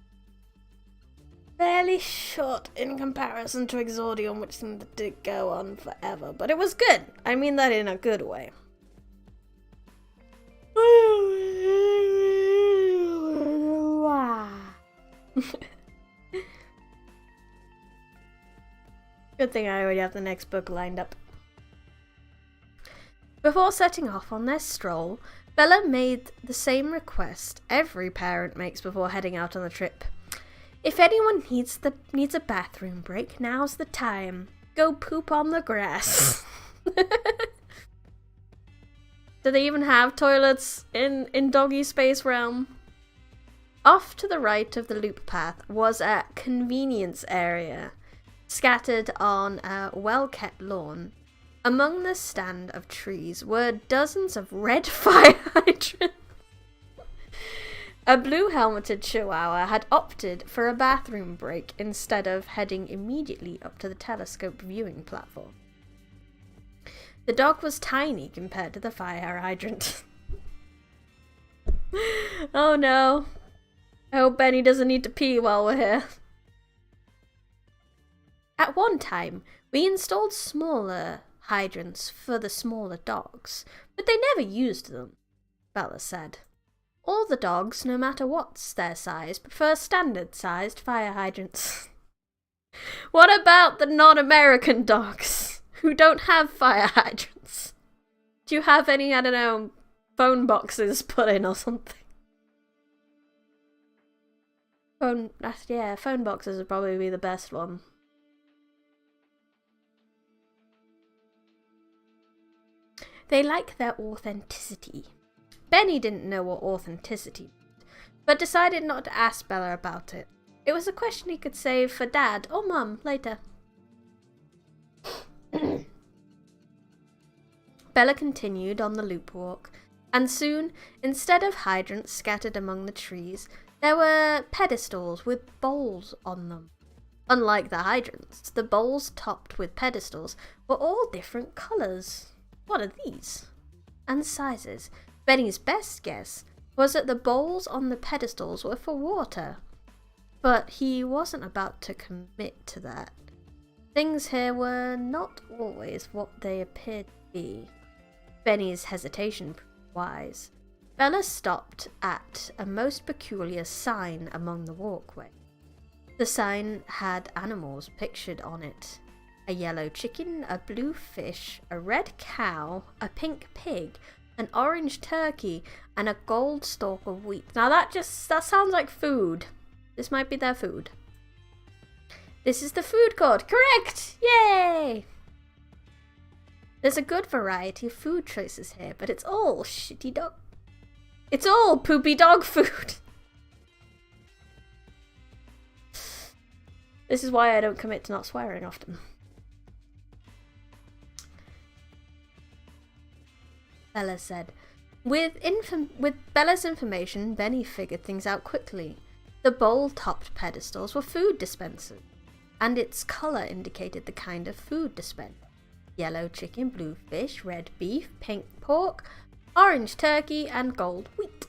Fairly short in comparison to Exordium, which seemed to go on forever. But it was good. I mean that in a good way. Good thing I already have the next book lined up. Before setting off on their stroll, Bella made the same request every parent makes before heading out on the trip. If anyone needs a bathroom break, now's the time. Go poop on the grass. Do they even have toilets in Doggy Space Realm? Off to the right of the loop path was a convenience area, scattered on a well-kept lawn. Among the stand of trees were dozens of red fire hydrants. A blue-helmeted chihuahua had opted for a bathroom break instead of heading immediately up to the telescope viewing platform. The dog was tiny compared to the fire hydrant. Oh no. I hope Benny doesn't need to pee while we're here. At one time, we installed smaller hydrants for the smaller dogs, but they never used them, Bella said. All the dogs, no matter what's their size, prefer standard-sized fire hydrants. What about the non-American dogs who don't have fire hydrants? Do you have any, I don't know, phone boxes put in or something? Phone boxes would probably be the best one. They like their authenticity. Benny didn't know what authenticity meant, but decided not to ask Bella about it. It was a question he could save for Dad or Mum later. Bella continued on the loop walk, and soon, instead of hydrants scattered among the trees, there were pedestals with bowls on them. Unlike the hydrants, the bowls topped with pedestals were all different colours. What are these? And sizes. Benny's best guess was that the bowls on the pedestals were for water, but he wasn't about to commit to that. Things here were not always what they appeared to be. Benny's hesitation proved wise. Bella stopped at a most peculiar sign among the walkway. The sign had animals pictured on it. A yellow chicken, a blue fish, a red cow, a pink pig, an orange turkey, and a gold stalk of wheat. Now that sounds like food. This might be their food. This is the food court. Correct! Yay! There's a good variety of food choices here, but it's all shitty dog. It's all poopy dog food. This is why I don't commit to not swearing often. Bella said. With Bella's information, Benny figured things out quickly. The bowl-topped pedestals were food dispensers, and its colour indicated the kind of food dispensed. Yellow chicken, blue fish, red beef, pink pork, orange turkey, and gold wheat.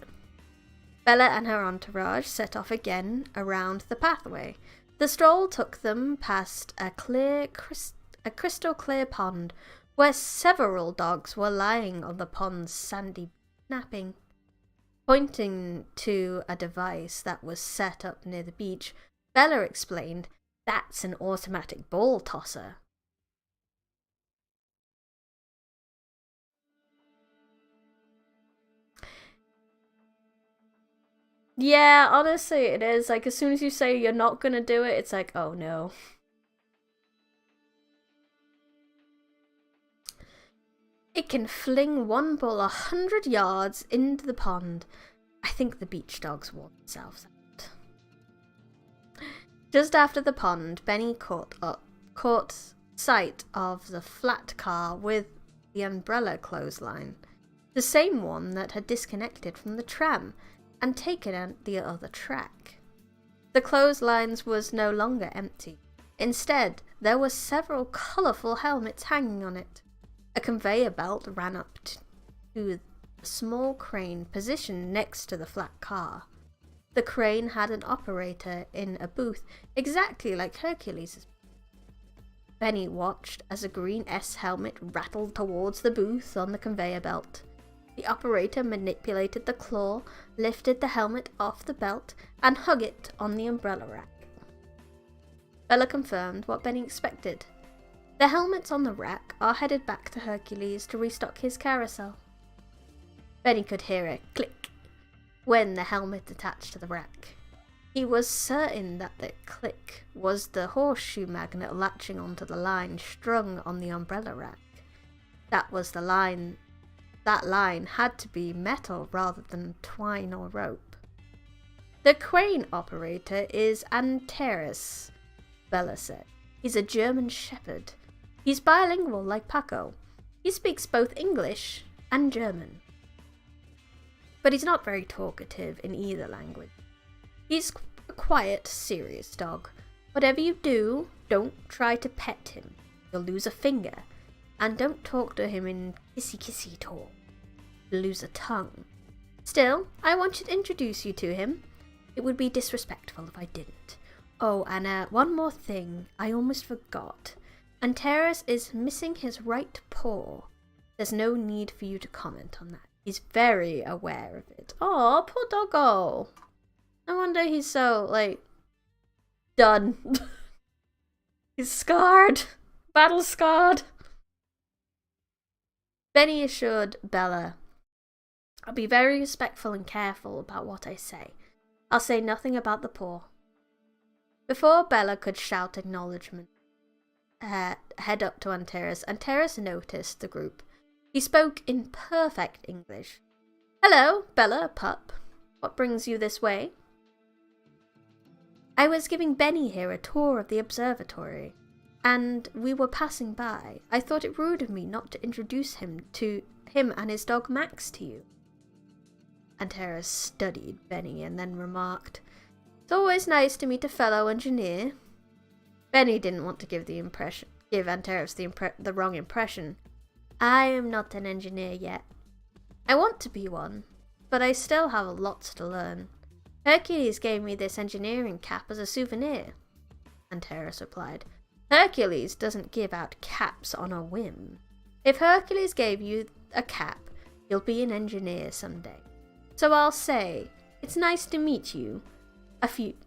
Bella and her entourage set off again around the pathway. The stroll took them past a crystal clear pond, where several dogs were lying on the pond's sandy napping. Pointing to a device that was set up near the beach, Bella explained, "That's an automatic ball tosser." Yeah, honestly, it is. Like, as soon as you say you're not gonna do it, it's like, oh no. It can fling one ball 100 yards into the pond. I think the beach dogs wore themselves out. Just after the pond, Benny caught sight of the flat car with the umbrella clothesline, the same one that had disconnected from the tram and taken out the other track. The clotheslines was no longer empty. Instead, there were several colourful helmets hanging on it. A conveyor belt ran up to a small crane positioned next to the flat car. The crane had an operator in a booth exactly like Hercules'. Benny watched as a green S helmet rattled towards the booth on the conveyor belt. The operator manipulated the claw, lifted the helmet off the belt, and hung it on the umbrella rack. Bella confirmed what Benny expected. The helmets on the rack are headed back to Hercules to restock his carousel. Benny could hear a click when the helmet attached to the rack. He was certain that the click was the horseshoe magnet latching onto the line strung on the umbrella rack. That line had to be metal rather than twine or rope. The crane operator is Antares, Bella said. He's a German shepherd. He's bilingual like Paco. He speaks both English and German. But he's not very talkative in either language. He's a quiet, serious dog. Whatever you do, don't try to pet him. You'll lose a finger. And don't talk to him in kissy-kissy talk. You'll lose a tongue. Still, I want you to introduce you to him. It would be disrespectful if I didn't. Oh, and one more thing. I almost forgot. Antares is missing his right paw. There's no need for you to comment on that. He's very aware of it. Oh, poor doggo. No wonder he's so, done. He's scarred. Battle scarred. Benny assured Bella, I'll be very respectful and careful about what I say. I'll say nothing about the paw. Before Bella could shout acknowledgement, head up to Antares, Antares noticed the group. He spoke in perfect English. Hello, Bella, pup. What brings you this way? I was giving Benny here a tour of the observatory, and we were passing by. I thought it rude of me not to introduce him and his dog Max to you. Antares studied Benny and then remarked, It's always nice to meet a fellow engineer. Benny didn't want to give Antares the wrong impression. I am not an engineer yet. I want to be one, but I still have lots to learn. Hercules gave me this engineering cap as a souvenir, Antares replied. Hercules doesn't give out caps on a whim. If Hercules gave you a cap, you'll be an engineer someday. So I'll say, it's nice to meet you.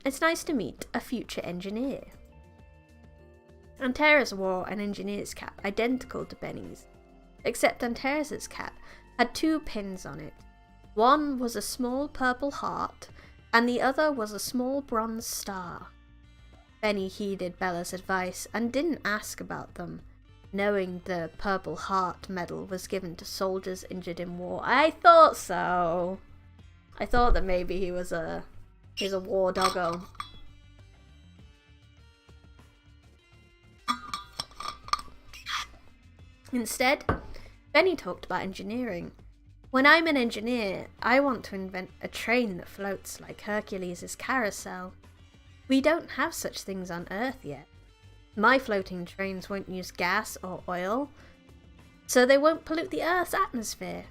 It's nice to meet a future engineer. Antares wore an engineer's cap identical to Benny's, except Antares' cap had 2 pins on it. One was a small purple heart, and the other was a small bronze star. Benny heeded Bella's advice and didn't ask about them, knowing the Purple Heart medal was given to soldiers injured in war. I thought so. I thought that maybe he's a war doggo. Instead, Benny talked about engineering. When I'm an engineer, I want to invent a train that floats like Hercules' carousel. We don't have such things on Earth yet. My floating trains won't use gas or oil, so they won't pollute the Earth's atmosphere.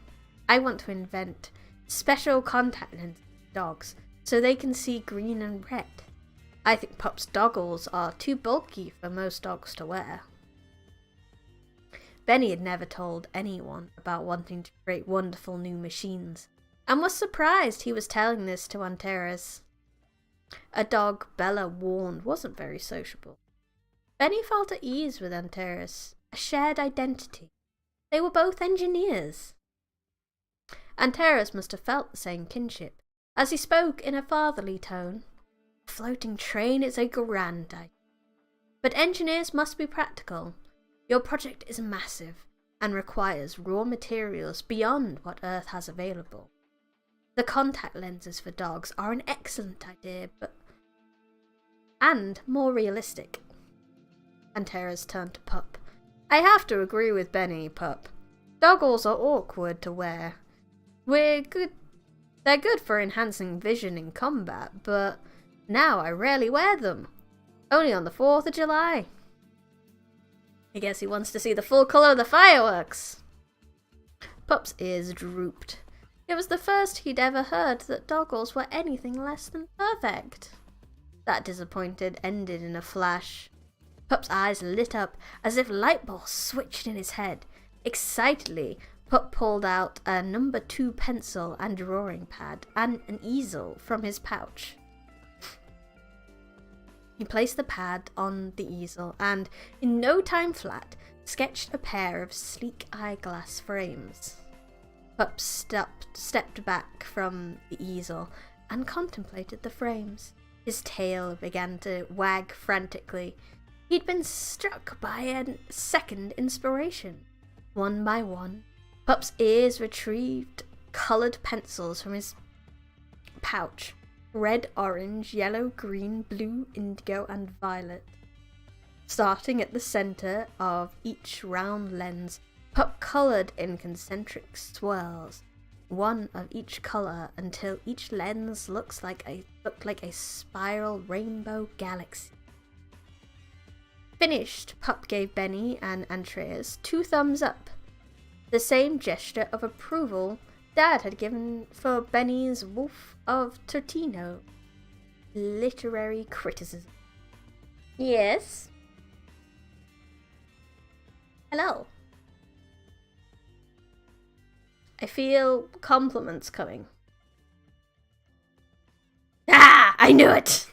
I want to invent special contact lenses for dogs so they can see green and red. I think Pup's goggles are too bulky for most dogs to wear. Benny had never told anyone about wanting to create wonderful new machines, and was surprised he was telling this to Antares. A dog Bella warned wasn't very sociable. Benny felt at ease with Antares, a shared identity. They were both engineers. Antares must have felt the same kinship, as he spoke in a fatherly tone. A floating train is a grand idea. But engineers must be practical. Your project is massive and requires raw materials beyond what Earth has available. The contact lenses for dogs are an excellent idea, and more realistic. Antares turned to Pup. I have to agree with Benny, Pup. Goggles are awkward to wear. They're good for enhancing vision in combat, but now I rarely wear them. Only on the 4th of July. I guess he wants to see the full colour of the fireworks. Pup's ears drooped. It was the first he'd ever heard that doggles were anything less than perfect. That disappointment ended in a flash. Pup's eyes lit up as if light bulbs switched in his head. Excitedly, Pup pulled out a number 2 pencil and drawing pad and an easel from his pouch. He placed the pad on the easel and, in no time flat, sketched a pair of sleek eyeglass frames. Pup stepped back from the easel and contemplated the frames. His tail began to wag frantically. He'd been struck by a second inspiration. One by one, Pup's ears retrieved coloured pencils from his pouch. Red, orange, yellow, green, blue, indigo, and violet. Starting at the centre of each round lens, Pup coloured in concentric swirls, one of each colour until each lens looked like a spiral rainbow galaxy. Finished, Pup gave Benny and Andreas 2 thumbs up, the same gesture of approval Dad had given for Benny's Wolf of Tortino literary criticism. Yes? Hello. I feel compliments coming. Ah! I knew it!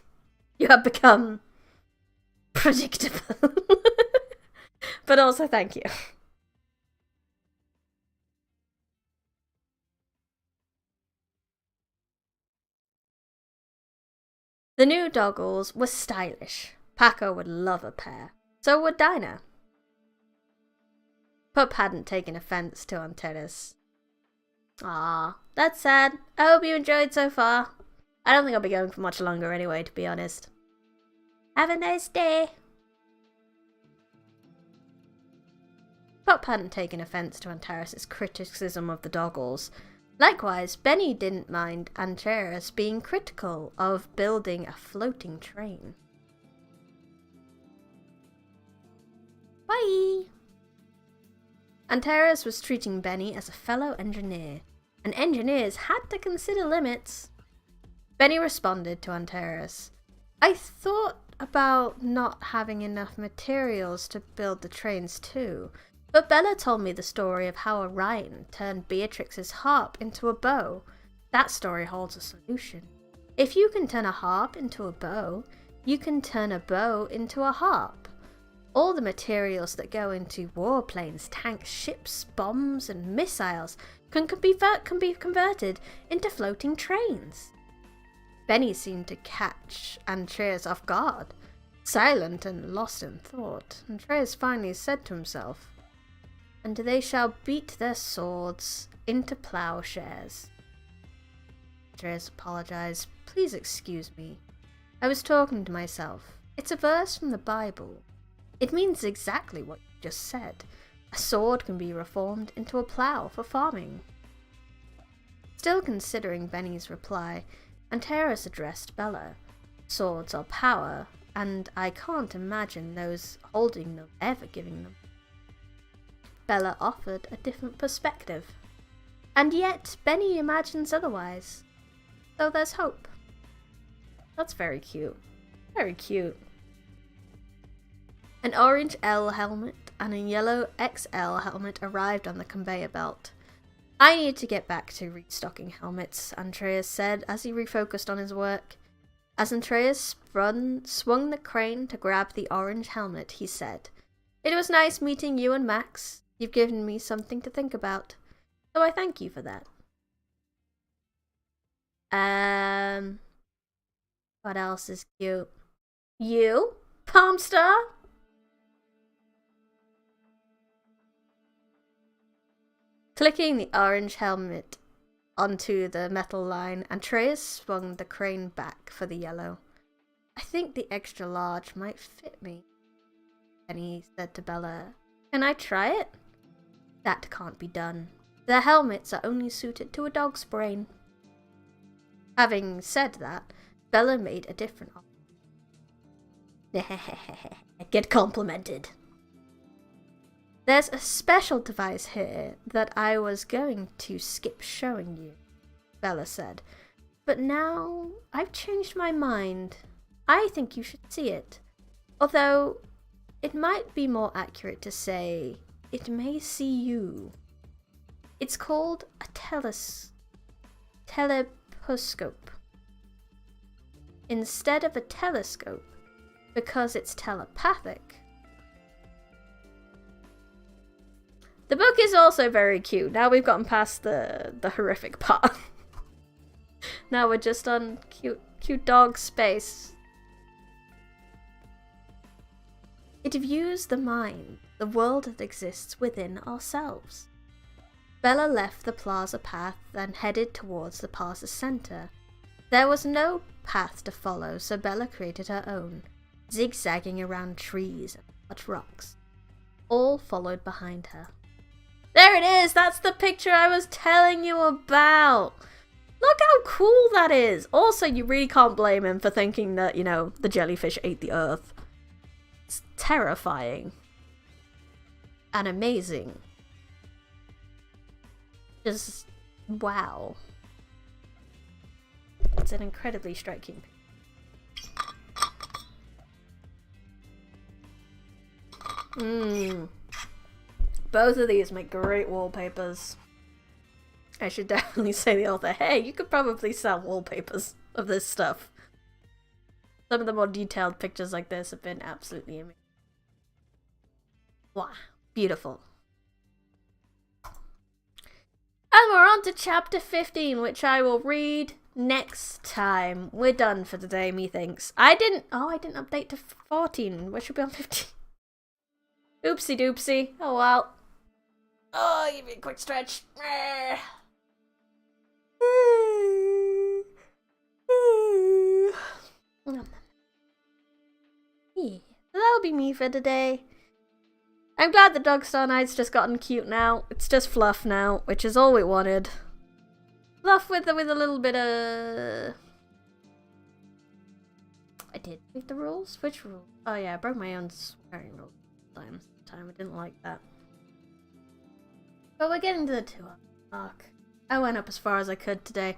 You have become predictable. But also thank you. The new doggles were stylish. Paco would love a pair. So would Dinah. Pup hadn't taken offence to Antares. Ah, that's sad. I hope you enjoyed so far. I don't think I'll be going for much longer anyway, to be honest. Have a nice day. Pup hadn't taken offence to Antares' criticism of the doggles. Likewise, Benny didn't mind Antares being critical of building a floating train. Bye! Antares was treating Benny as a fellow engineer, and engineers had to consider limits. Benny responded to Antares. I thought about not having enough materials to build the trains too, but Bella told me the story of how Orion turned Beatrix's harp into a bow. That story holds a solution. If you can turn a harp into a bow, you can turn a bow into a harp. All the materials that go into warplanes, tanks, ships, bombs, and missiles can be converted into floating trains. Benny seemed to catch Andreas off guard. Silent and lost in thought, Andreas finally said to himself, "And they shall beat their swords into plowshares." Andreas apologized. Please excuse me. I was talking to myself. It's a verse from the Bible. It means exactly what you just said. A sword can be reformed into a plow for farming. Still considering Benny's reply, Antares addressed Bella. Swords are power, and I can't imagine those holding them ever giving them. Bella offered a different perspective. And yet, Benny imagines otherwise. So there's hope. That's very cute. Very cute. An orange L helmet and a yellow XL helmet arrived on the conveyor belt. I need to get back to restocking helmets, Andreas said as he refocused on his work. As Andreas swung the crane to grab the orange helmet, he said, "It was nice meeting you and Max. You've given me something to think about, so I thank you for that." What else is cute? You? Palmstar? Clicking the orange helmet onto the metal line, Andreas swung the crane back for the yellow. "I think the extra large might fit me," Benny said to Bella. "Can I try it?" "That can't be done. The helmets are only suited to a dog's brain." Having said that, Bella made a different offer. "Get complimented. There's a special device here that I was going to skip showing you. Bella said. But now I've changed my mind. I think you should see it. Although it might be more accurate to say it may see you. It's called a teleposcope. Instead of a telescope, because it's telepathic. The book is also very cute. Now we've gotten past the horrific part. Now we're just on cute dog space. It views the mind, the world that exists within ourselves. Bella left the plaza path and headed towards the plaza's center. There was no path to follow, so Bella created her own, zigzagging around trees and large rocks. All followed behind her. There it is! That's the picture I was telling you about! Look how cool that is! Also, you really can't blame him for thinking that, you know, the jellyfish ate the earth. It's terrifying. And amazing. Just, wow. It's an incredibly striking picture. Both of these make great wallpapers. I should definitely say to the author, hey, you could probably sell wallpapers of this stuff. Some of the more detailed pictures like this have been absolutely amazing. Wow, beautiful. And we're on to chapter 15, which I will read next time. We're done for today, methinks. I didn't update to 14. We should be on 15. Oopsie doopsie. Oh well. Oh, give me a quick stretch. Yeah, that'll be me for today. I'm glad the Dogstar Knight's just gotten cute now. It's just fluff now, which is all we wanted. Fluff with a little bit of... I did break the rules? Which rule? Oh yeah, I broke my own swearing rule time. I didn't like that. But we're getting to the 2-hour mark. I went up as far as I could today.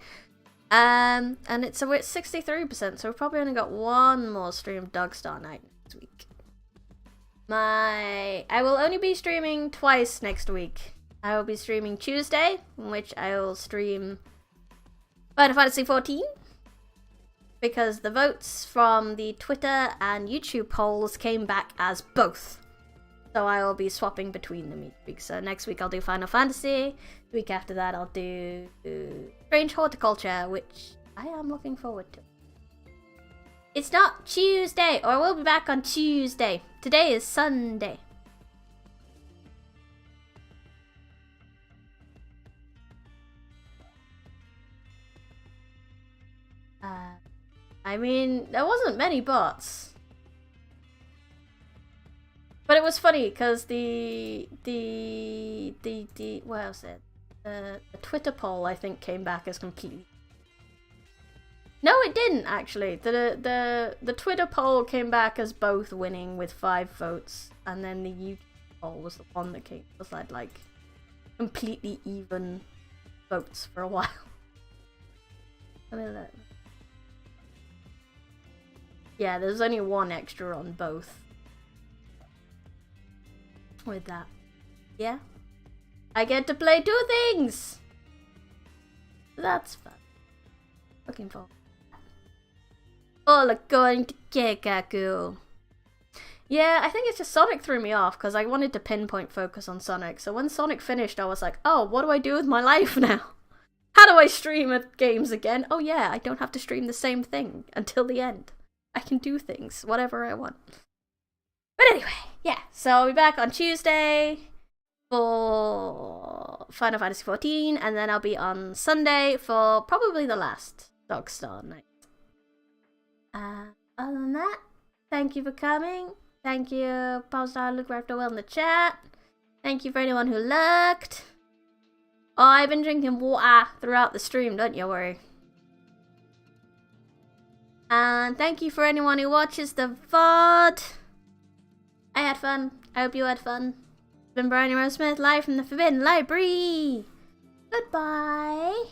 And we're at 63%, so we've probably only got one more stream of Dogstar Night next week. I will only be streaming twice next week. I will be streaming Tuesday, in which I will stream Final Fantasy XIV. Because the votes from the Twitter and YouTube polls came back as both. So I will be swapping between them each week. So next week I'll do Final Fantasy. The week after that I'll do Strange Horticulture, which I am looking forward to. It's not Tuesday, or I will be back on Tuesday. Today is Sunday. I mean, there wasn't many bots. But it was funny because what else it? The Twitter poll I think came back as completely. No, it didn't actually. The Twitter poll came back as both winning with 5 votes, and then the YouTube poll was the one that was like completely even votes for a while. Let me look. Yeah, there's only one extra on both. With that. Yeah. I get to play 2 things! That's fun. Looking forward to that. All according to Keikaku. Yeah, I think it's just Sonic threw me off because I wanted to pinpoint focus on Sonic. So when Sonic finished, I was like, oh, what do I do with my life now? How do I stream at games again? Oh yeah, I don't have to stream the same thing until the end. I can do things, whatever I want. But anyway, yeah, so I'll be back on Tuesday for Final Fantasy XIV, and then I'll be on Sunday for probably the last Dogstar Night. Other than that, thank you for coming. Thank you, Popstar Luke Raptor in the chat. Thank you for anyone who lurked. Oh, I've been drinking water throughout the stream, don't you worry. And thank you for anyone who watches the VOD. I had fun. I hope you had fun. It's been Briny Rose Smith, live from the Forbidden Library. Goodbye.